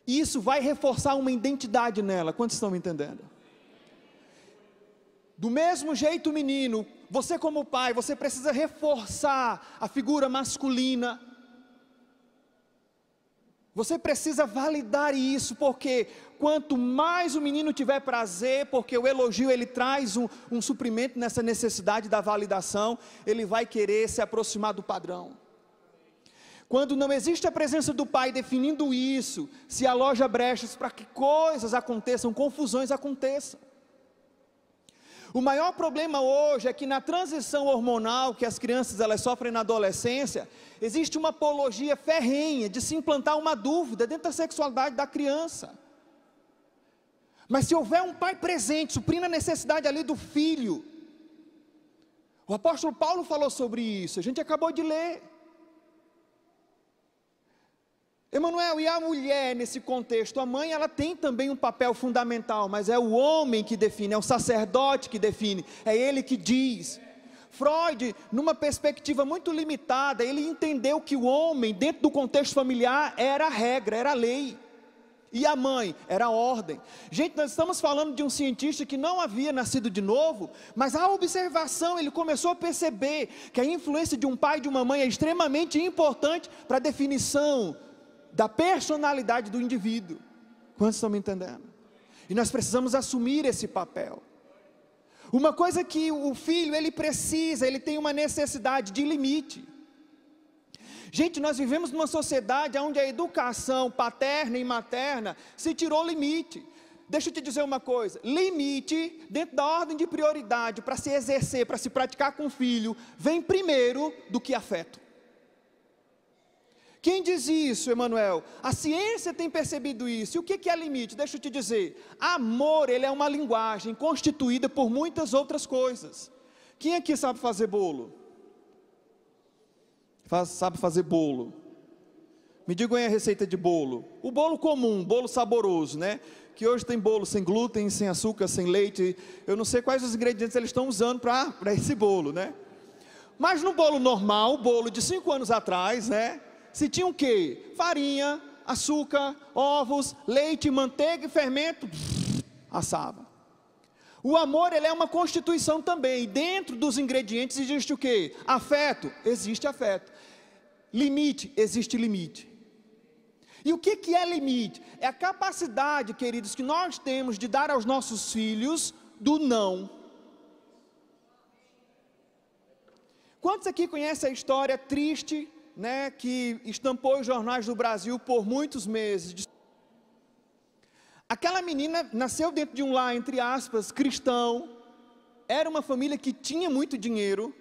isso vai reforçar uma identidade nela. Quantos estão me entendendo? Do mesmo jeito, menino, você como pai, você precisa reforçar a figura masculina. Você precisa validar isso, porque quanto mais o menino tiver prazer, porque o elogio ele traz um suprimento nessa necessidade da validação, ele vai querer se aproximar do padrão. Quando não existe a presença do pai definindo isso, se aloja brechas para que coisas aconteçam, confusões aconteçam. O maior problema hoje é que na transição hormonal que as crianças elas sofrem na adolescência, existe uma apologia ferrenha de se implantar uma dúvida dentro da sexualidade da criança. Mas se houver um pai presente, suprindo a necessidade ali do filho, o apóstolo Paulo falou sobre isso, a gente acabou de ler. Emanuel, e a mulher nesse contexto? A mãe ela tem também um papel fundamental, mas é o homem que define, é o sacerdote que define, é ele que diz. Freud, numa perspectiva muito limitada, ele entendeu que o homem, dentro do contexto familiar, era a regra, era a lei. E a mãe, era a ordem. Gente, nós estamos falando de um cientista que não havia nascido de novo, mas a observação, ele começou a perceber que a influência de um pai e de uma mãe é extremamente importante para a definição da personalidade do indivíduo. Quantos estão me entendendo? E nós precisamos assumir esse papel. Uma coisa que o filho, ele precisa, ele tem uma necessidade de limite. Gente, nós vivemos numa sociedade onde a educação paterna e materna se tirou limite. Deixa eu te dizer uma coisa, limite dentro da ordem de prioridade para se exercer, para se praticar com o filho, vem primeiro do que afeto. Quem diz isso, Emanuel? A ciência tem percebido isso. E o que é limite? Deixa eu te dizer, amor, ele é uma linguagem constituída por muitas outras coisas. Quem aqui sabe fazer bolo? Sabe fazer bolo? Me digam aí a receita de bolo. O bolo comum, bolo saboroso, né? Que hoje tem bolo sem glúten, sem açúcar, sem leite. Eu não sei quais os ingredientes eles estão usando para esse bolo, né? Mas no bolo normal, o bolo de 5 anos atrás, né? Se tinha o quê? Farinha, açúcar, ovos, leite, manteiga e fermento, assava. O amor, ele é uma constituição também. Dentro dos ingredientes existe o quê? Afeto, existe afeto. Limite, existe limite. E o que é limite? É a capacidade, queridos, que nós temos de dar aos nossos filhos do não. Quantos aqui conhecem a história triste, né, que estampou os jornais do Brasil por muitos meses? Aquela menina nasceu dentro de um lar, entre aspas, cristão, era uma família que tinha muito dinheiro,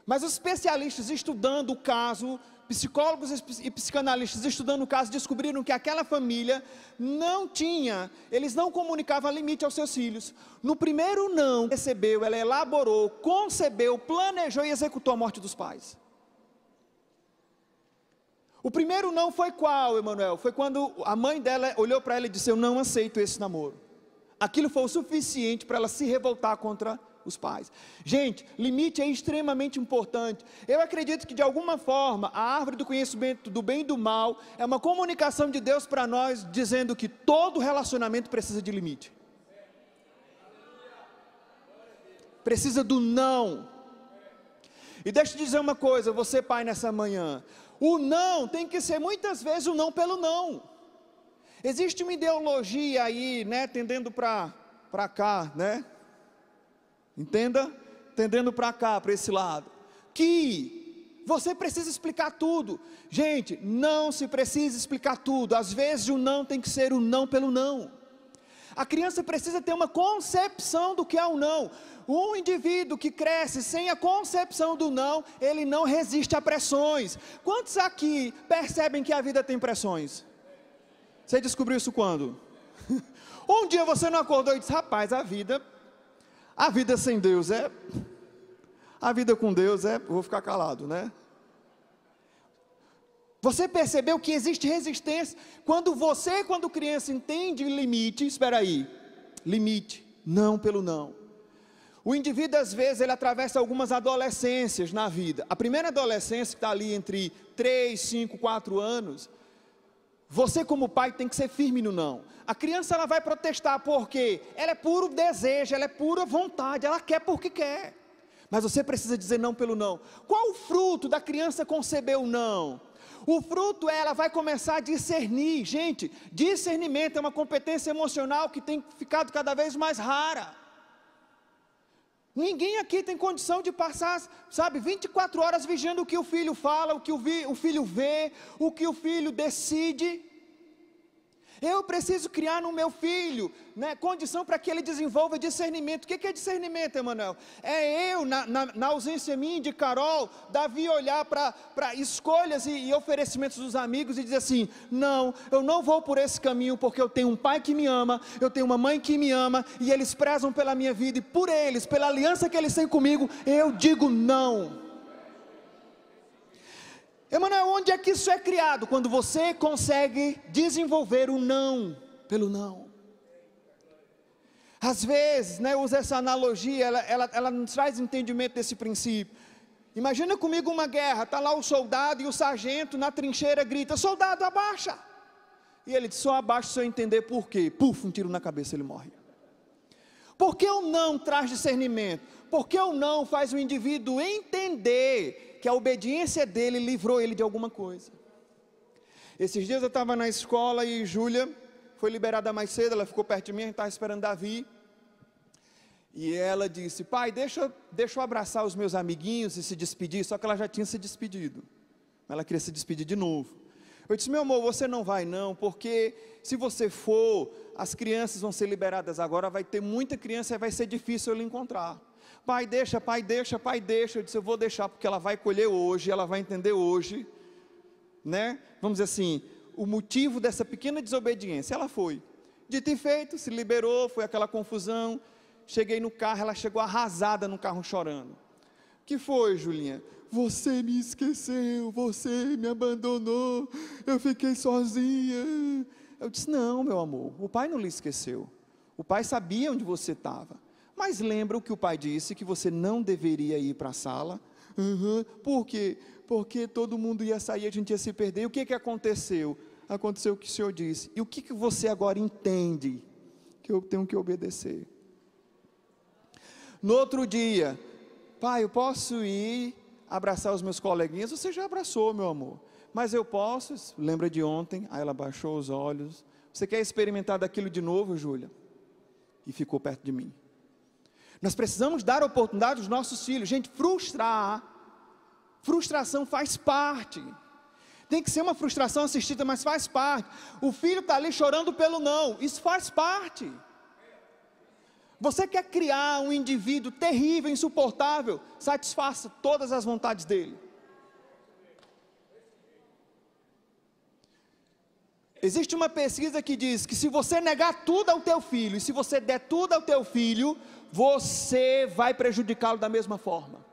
mas os especialistas estudando o caso, psicólogos e psicanalistas estudando o caso, descobriram que aquela família não tinha, eles não comunicavam limite aos seus filhos. No primeiro não recebeu, ela elaborou, concebeu, planejou e executou a morte dos pais. O primeiro não foi qual, Emanuel? Foi quando a mãe dela olhou para ela e disse: eu não aceito esse namoro. Aquilo foi o suficiente para ela se revoltar contra os pais. Gente, limite é extremamente importante. Eu acredito que de alguma forma a árvore do conhecimento do bem e do mal é uma comunicação de Deus para nós, dizendo que todo relacionamento precisa de limite. Precisa do não. E deixa eu te dizer uma coisa, você pai nessa manhã, o não tem que ser muitas vezes o não pelo não. Existe uma ideologia aí, né, tendendo para cá, né? Entenda? Tendendo para cá, para esse lado. Que você precisa explicar tudo. Gente, não se precisa explicar tudo. Às vezes o não tem que ser o não pelo não. A criança precisa ter uma concepção do que é o não. Um indivíduo que cresce sem a concepção do não, ele não resiste a pressões. Quantos aqui percebem que a vida tem pressões? Você descobriu isso quando? Um dia você não acordou e disse: rapaz, a vida sem Deus a vida com Deus eu vou ficar calado, né? Você percebeu que existe resistência? Quando criança entende limite, espera aí, limite, não pelo não. O indivíduo às vezes ele atravessa algumas adolescências na vida. A primeira adolescência que está ali entre 3, 5, 4 anos, você como pai tem que ser firme no não. A criança ela vai protestar porque ela é puro desejo, ela é pura vontade, ela quer porque quer. Mas você precisa dizer não pelo não. Qual o fruto da criança conceber o não? O fruto ela vai começar a discernir. Gente, discernimento é uma competência emocional que tem ficado cada vez mais rara. Ninguém aqui tem condição de passar, 24 horas vigiando o que o filho fala, o que o filho vê, o que o filho decide. Eu preciso criar no meu filho, né, condição para que ele desenvolva discernimento. O que é discernimento, Emanuel? É eu, na ausência minha e de Carol, Davi olhar para escolhas e oferecimentos dos amigos e dizer assim: não, eu não vou por esse caminho porque eu tenho um pai que me ama, eu tenho uma mãe que me ama, e eles prezam pela minha vida, e por eles, pela aliança que eles têm comigo, eu digo não. Emanuel, onde é que isso é criado? Quando você consegue desenvolver o não pelo não. Às vezes, né, eu uso essa analogia, ela nos traz entendimento desse princípio. Imagina comigo uma guerra, está lá o soldado e o sargento na trincheira grita: soldado, abaixa! E ele diz: só abaixa se eu entender por quê. Puf, um tiro na cabeça, ele morre. Por que o não traz discernimento? Porque o não faz o indivíduo entender que a obediência dele livrou ele de alguma coisa. Esses dias eu estava na escola e Júlia foi liberada mais cedo, ela ficou perto de mim, a gente estava esperando Davi, e ela disse: pai, deixa eu abraçar os meus amiguinhos e se despedir, só que ela já tinha se despedido, ela queria se despedir de novo. Eu disse: meu amor, você não vai não, porque se você for, as crianças vão ser liberadas agora, vai ter muita criança e vai ser difícil eu lhe encontrar. Pai, deixa, pai, deixa, pai, deixa. Eu disse: eu vou deixar, porque ela vai colher hoje, ela vai entender hoje, né? Vamos dizer assim, o motivo dessa pequena desobediência. Ela foi, dito e feito, se liberou, foi aquela confusão. Cheguei no carro, ela chegou arrasada no carro chorando. O que foi, Julinha? Você me esqueceu, você me abandonou, eu fiquei sozinha. Eu disse: não, meu amor, o pai não lhe esqueceu, o pai sabia onde você estava, mas lembra o que o pai disse, que você não deveria ir para a sala? Por quê? Porque todo mundo ia sair, a gente ia se perder. E o que aconteceu? Aconteceu o que o Senhor disse. E o que você agora entende? Que eu tenho que obedecer. No outro dia: pai, eu posso ir abraçar os meus coleguinhas? Você já abraçou, meu amor, mas eu posso? Lembra de ontem? Aí ela baixou os olhos. Você quer experimentar daquilo de novo, Júlia? E ficou perto de mim. Nós precisamos dar oportunidade aos nossos filhos. Gente, frustração faz parte. Tem que ser uma frustração assistida, mas faz parte. O filho está ali chorando pelo não, isso faz parte. Você quer criar um indivíduo terrível, insuportável? Satisfaça todas as vontades dele. Existe uma pesquisa que diz que se você negar tudo ao teu filho, e se você der tudo ao teu filho, você vai prejudicá-lo da mesma forma.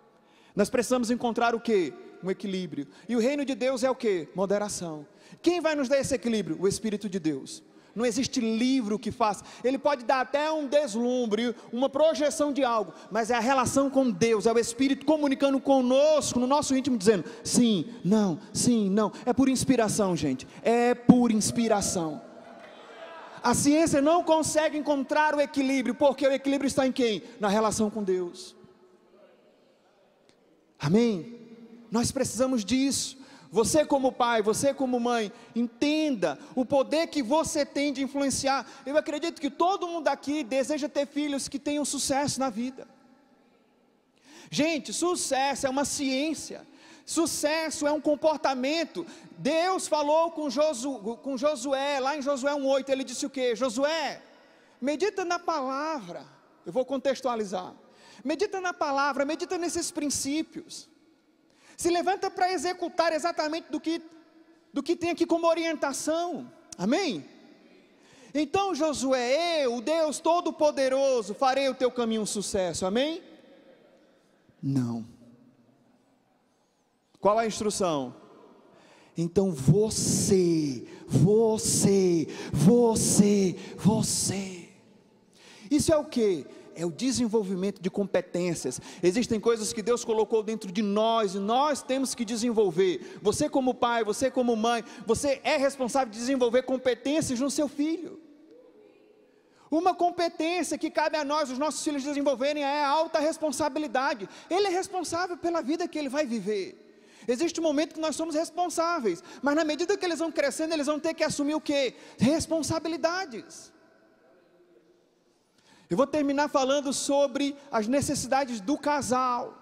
Nós precisamos encontrar o quê? Um equilíbrio. E o reino de Deus é o quê? Moderação. Quem vai nos dar esse equilíbrio? O Espírito de Deus. Não existe livro que faça. Ele pode dar até um deslumbre, uma projeção de algo, mas é a relação com Deus, é o Espírito comunicando conosco, no nosso íntimo, dizendo sim, não, é por inspiração, gente, é por inspiração. A ciência não consegue encontrar o equilíbrio, porque o equilíbrio está em quem? Na relação com Deus. Amém? Nós precisamos disso. Você como pai, você como mãe, entenda o poder que você tem de influenciar. Eu acredito que todo mundo aqui deseja ter filhos que tenham sucesso na vida. Gente, sucesso é uma ciência, sucesso é um comportamento. Deus falou com Josué, lá em Josué 1:8, ele disse o quê? Josué, medita na palavra. Eu vou contextualizar. Medita na palavra, medita nesses princípios. Se levanta para executar exatamente do que tem aqui como orientação. Amém? Então, Josué, eu, o Deus Todo-Poderoso, farei o teu caminho um sucesso. Amém? Não. Qual a instrução? Então você. Isso é o quê? É o desenvolvimento de competências. Existem coisas que Deus colocou dentro de nós, e nós temos que desenvolver. Você como pai, você como mãe, você é responsável de desenvolver competências no seu filho. Uma competência que cabe a nós, os nossos filhos desenvolverem, é a alta responsabilidade. Ele é responsável pela vida que ele vai viver. Existe um momento que nós somos responsáveis, mas na medida que eles vão crescendo, eles vão ter que assumir o quê? Responsabilidades. Eu vou terminar falando sobre as necessidades do casal.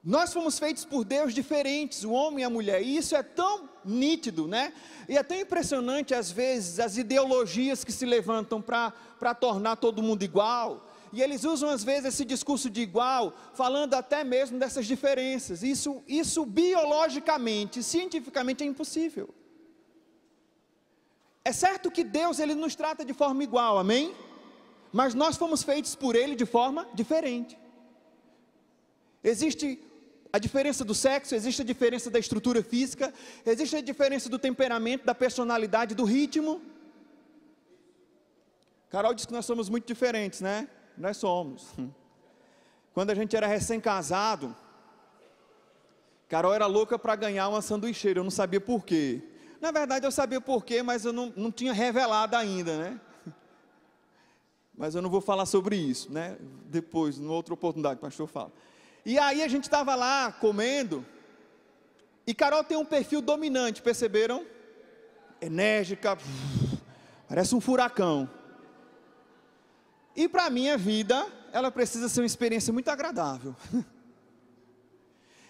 Nós fomos feitos por Deus diferentes, o homem e a mulher, e isso é tão nítido, né? E é tão impressionante às vezes as ideologias que se levantam para tornar todo mundo igual, e eles usam às vezes esse discurso de igual, falando até mesmo dessas diferenças. Isso biologicamente, cientificamente é impossível. É certo que Deus, Ele nos trata de forma igual, amém? Mas nós fomos feitos por Ele de forma diferente. Existe a diferença do sexo, existe a diferença da estrutura física, existe a diferença do temperamento, da personalidade, do ritmo. Carol disse que nós somos muito diferentes, né? Nós somos. Quando a gente era recém-casado, Carol era louca para ganhar uma sanduicheira, eu não sabia por quê. Na verdade eu sabia porquê, mas eu não tinha revelado ainda, né? Mas eu não vou falar sobre isso, né? Depois, numa outra oportunidade, o pastor fala. E aí a gente estava lá comendo, e Carol tem um perfil dominante, perceberam? Enérgica, parece um furacão. E para a minha vida, ela precisa ser uma experiência muito agradável.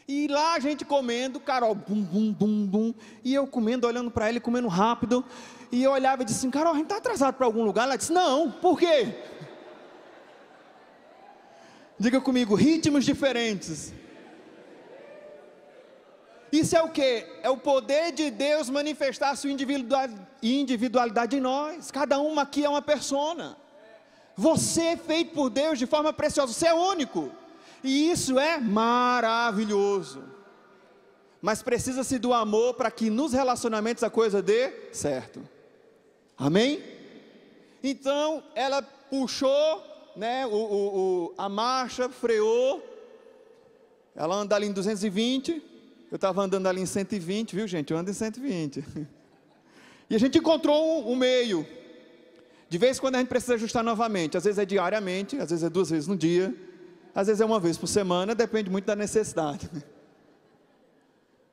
E lá a gente comendo, Carol, bum, bum, bum, bum, e eu comendo, olhando para ele, comendo rápido, e eu olhava e disse assim, Carol, a gente está atrasado para algum lugar? Ela disse, não, por quê? Diga comigo, ritmos diferentes. Isso é o quê? É o poder de Deus manifestar a sua individualidade em nós. Cada uma aqui é uma persona. Você é feito por Deus de forma preciosa, você é único. E isso é maravilhoso. Mas precisa-se do amor para que nos relacionamentos a coisa dê certo. Amém? Então, ela puxou, né, a marcha, freou. Ela anda ali em 220. Eu estava andando ali em 120, viu, gente? Eu ando em 120. E a gente encontrou um meio. De vez em quando a gente precisa ajustar novamente. Às vezes é diariamente, às vezes é 2 vezes no dia. Às vezes é 1 vez por semana, depende muito da necessidade.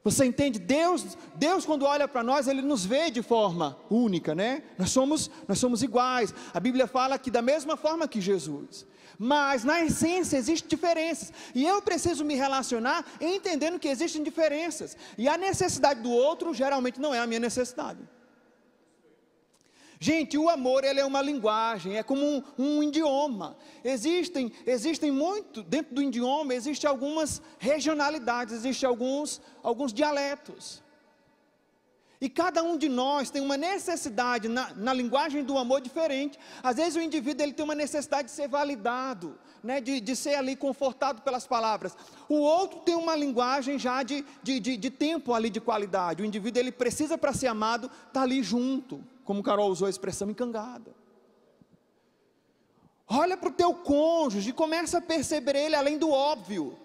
Você entende? Deus quando olha para nós, Ele nos vê de forma única, né? Nós somos iguais. A Bíblia fala que da mesma forma que Jesus. Mas na essência existem diferenças. E eu preciso me relacionar entendendo que existem diferenças. E a necessidade do outro geralmente não é a minha necessidade. Gente, o amor, ele é uma linguagem, é como um idioma. Existem muito, dentro do idioma, existem algumas regionalidades, existem alguns dialetos. E cada um de nós tem uma necessidade na linguagem do amor diferente. Às vezes o indivíduo ele tem uma necessidade de ser validado, né, de ser ali confortado pelas palavras. O outro tem uma linguagem já de tempo ali de qualidade. O indivíduo ele precisa, para ser amado, estar ali junto. Como Carol usou a expressão encangada. Olha para o teu cônjuge e começa a perceber ele além do óbvio.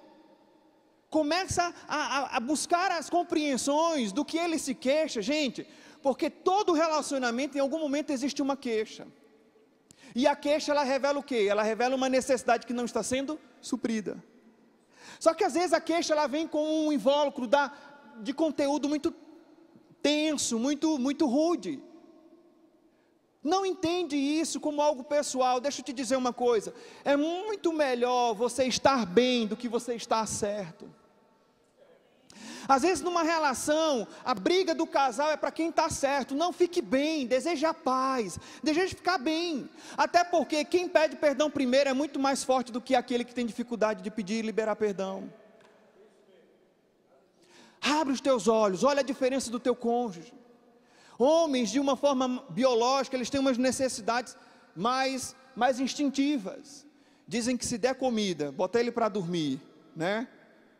Começa a buscar as compreensões do que ele se queixa, gente, porque todo relacionamento em algum momento existe uma queixa. E a queixa ela revela o quê? Ela revela uma necessidade que não está sendo suprida. Só que às vezes a queixa ela vem com um invólucro de conteúdo muito tenso, muito rude. Não entende isso como algo pessoal. Deixa eu te dizer uma coisa, é muito melhor você estar bem do que você estar certo. Às vezes numa relação, a briga do casal é para quem está certo. Não, fique bem, deseje a paz, deseje ficar bem. Até porque quem pede perdão primeiro é muito mais forte do que aquele que tem dificuldade de pedir e liberar perdão. Abre os teus olhos, olha a diferença do teu cônjuge. Homens, de uma forma biológica, eles têm umas necessidades mais instintivas. Dizem que se der comida, botar ele para dormir, né?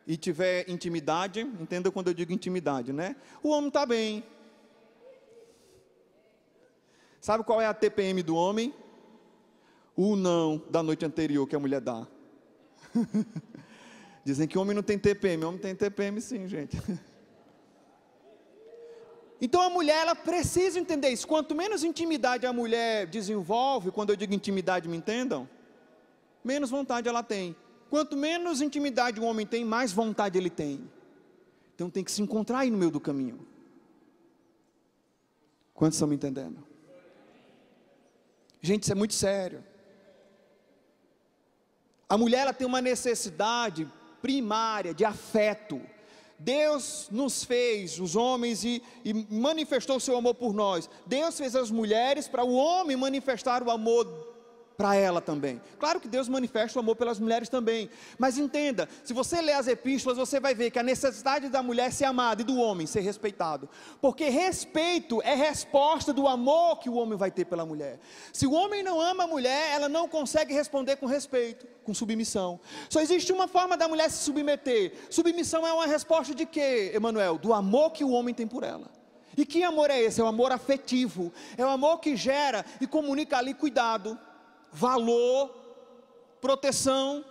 E tiver intimidade, entenda quando eu digo intimidade, né? O homem está bem. Sabe qual é a TPM do homem? O não da noite anterior que a mulher dá. Dizem que o homem não tem TPM, o homem tem TPM sim, gente. Então a mulher, ela precisa entender isso. Quanto menos intimidade a mulher desenvolve, quando eu digo intimidade, me entendam? Menos vontade ela tem. Quanto menos intimidade o homem tem, mais vontade ele tem. Então tem que se encontrar aí no meio do caminho. Quantos estão me entendendo? Gente, isso é muito sério. A mulher, ela tem uma necessidade primária de afeto. Deus nos fez, os homens, e manifestou o seu amor por nós. Deus fez as mulheres para o homem manifestar o amor para ela também. Claro que Deus manifesta o amor pelas mulheres também. Mas entenda, se você ler as epístolas, você vai ver que a necessidade da mulher é ser amada e do homem ser respeitado. Porque respeito é resposta do amor que o homem vai ter pela mulher. Se o homem não ama a mulher, ela não consegue responder com respeito, com submissão. Só existe uma forma da mulher se submeter. Submissão é uma resposta de quê, Emanuel? Do amor que o homem tem por ela. E que amor é esse? É o amor afetivo. É o amor que gera e comunica ali cuidado, valor, proteção.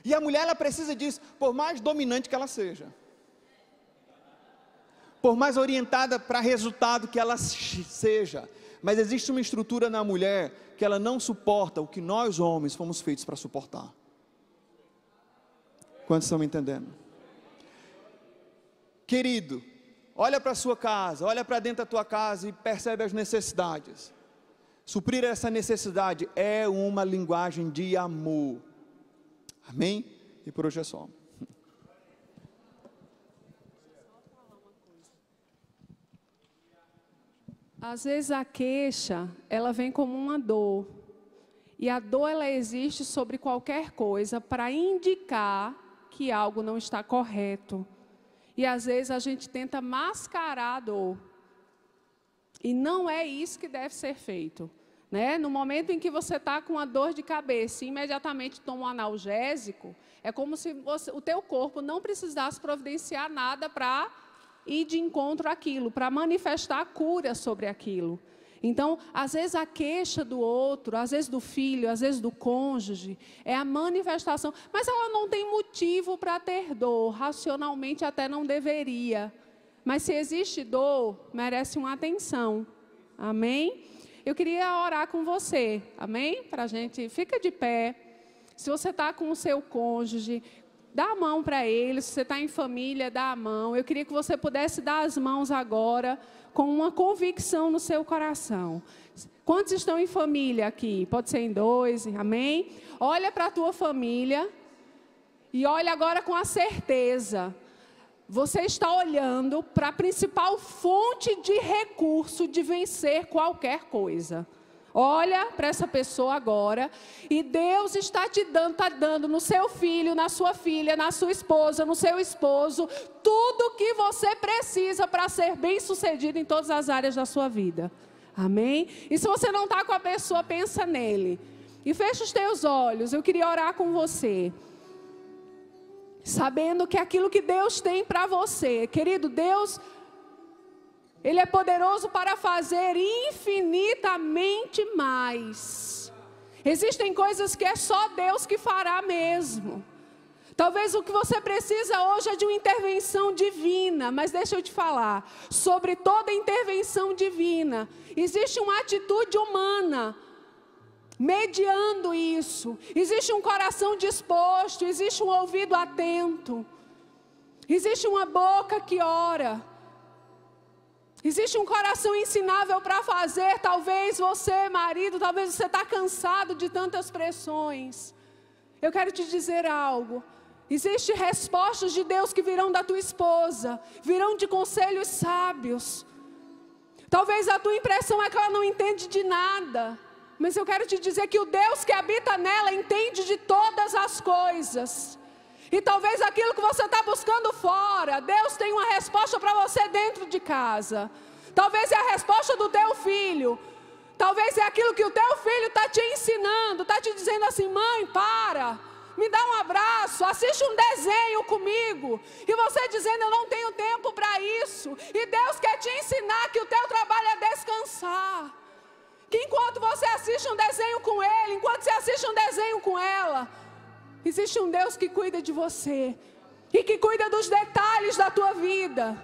E a mulher, ela precisa disso, por mais dominante que ela seja, por mais orientada para resultado que ela seja, mas existe uma estrutura na mulher que ela não suporta o que nós homens fomos feitos para suportar. Quantos estão me entendendo? Querido, olha para a sua casa, olha para dentro da tua casa e percebe as necessidades. Suprir essa necessidade é uma linguagem de amor. Amém? E por hoje é só. Às vezes a queixa, ela vem como uma dor. E a dor, ela existe sobre qualquer coisa para indicar que algo não está correto. E às vezes a gente tenta mascarar a dor. E não é isso que deve ser feito. Né? No momento em que você está com uma dor de cabeça e imediatamente toma um analgésico, é como se o teu corpo não precisasse providenciar nada para ir de encontro àquilo, para manifestar a cura sobre aquilo. Então, às vezes a queixa do outro, às vezes do filho, às vezes do cônjuge, é a manifestação. Mas ela não tem motivo para ter dor, racionalmente até não deveria. Mas se existe dor, merece uma atenção. Amém? Eu queria orar com você, amém? Para a gente, fica de pé. Se você está com o seu cônjuge, dá a mão para ele. Se você está em família, dá a mão. Eu queria que você pudesse dar as mãos agora, com uma convicção no seu coração. Quantos estão em família aqui? Pode ser em 2, amém? Olha para a tua família e olha agora com a certeza. Você está olhando para a principal fonte de recurso de vencer qualquer coisa. Olha para essa pessoa agora e Deus está te dando, no seu filho, na sua filha, na sua esposa, no seu esposo, tudo que você precisa para ser bem-sucedido em todas as áreas da sua vida. Amém? E se você não está com a pessoa, pensa nele. E fecha os teus olhos, eu queria orar com você. Sabendo que aquilo que Deus tem para você, querido, Deus, Ele é poderoso para fazer infinitamente mais. Existem coisas que é só Deus que fará mesmo. Talvez o que você precisa hoje é de uma intervenção divina, mas deixa eu te falar, sobre toda intervenção divina, existe uma atitude humana mediando isso. Existe um coração disposto, existe um ouvido atento, existe uma boca que ora, existe um coração ensinável para fazer. Talvez você, marido, talvez você está cansado de tantas pressões. Eu quero te dizer algo. Existem respostas de Deus que virão da tua esposa, virão de conselhos sábios. Talvez a tua impressão é que ela não entende de nada, mas eu quero te dizer que o Deus que habita nela entende de todas as coisas. E talvez aquilo que você está buscando fora, Deus tem uma resposta para você dentro de casa. Talvez é a resposta do teu filho. Talvez é aquilo que o teu filho está te ensinando, está te dizendo assim: mãe, para, me dá um abraço, assiste um desenho comigo. E você dizendo: eu não tenho tempo para isso. E Deus quer te ensinar que o teu trabalho é descansar. Que enquanto você assiste um desenho com ele, enquanto você assiste um desenho com ela, existe um Deus que cuida de você e que cuida dos detalhes da tua vida.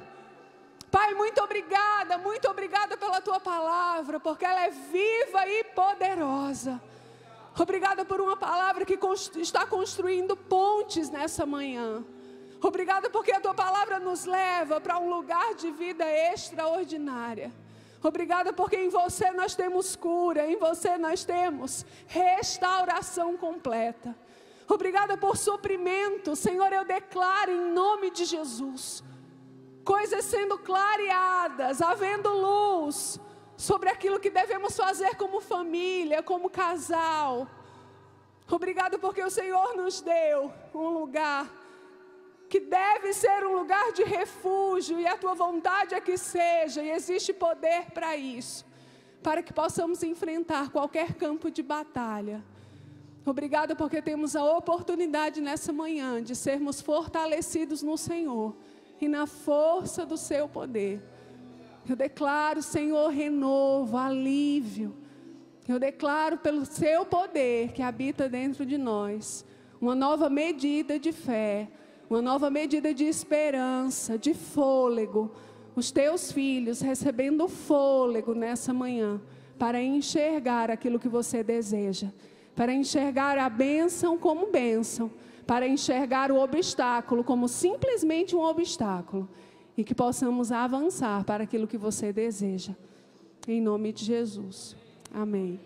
Pai, muito obrigada pela tua palavra, porque ela é viva e poderosa. Obrigada por uma palavra que está construindo pontes nessa manhã. Obrigada porque a tua palavra nos leva para um lugar de vida extraordinária. Obrigada porque em você nós temos cura, em você nós temos restauração completa. Obrigada por suprimento. Senhor, eu declaro em nome de Jesus, coisas sendo clareadas, havendo luz sobre aquilo que devemos fazer como família, como casal. Obrigado porque o Senhor nos deu um lugar que deve ser um lugar de refúgio, e a tua vontade é que seja, e existe poder para isso, para que possamos enfrentar qualquer campo de batalha. Obrigado porque temos a oportunidade nessa manhã de sermos fortalecidos no Senhor e na força do seu poder. Eu declaro, Senhor, renovo, alívio. Eu declaro pelo seu poder que habita dentro de nós uma nova medida de fé, uma nova medida de esperança, de fôlego. Os teus filhos recebendo fôlego nessa manhã para enxergar aquilo que você deseja, para enxergar a bênção como bênção, para enxergar o obstáculo como simplesmente um obstáculo, e que possamos avançar para aquilo que você deseja. Em nome de Jesus. Amém.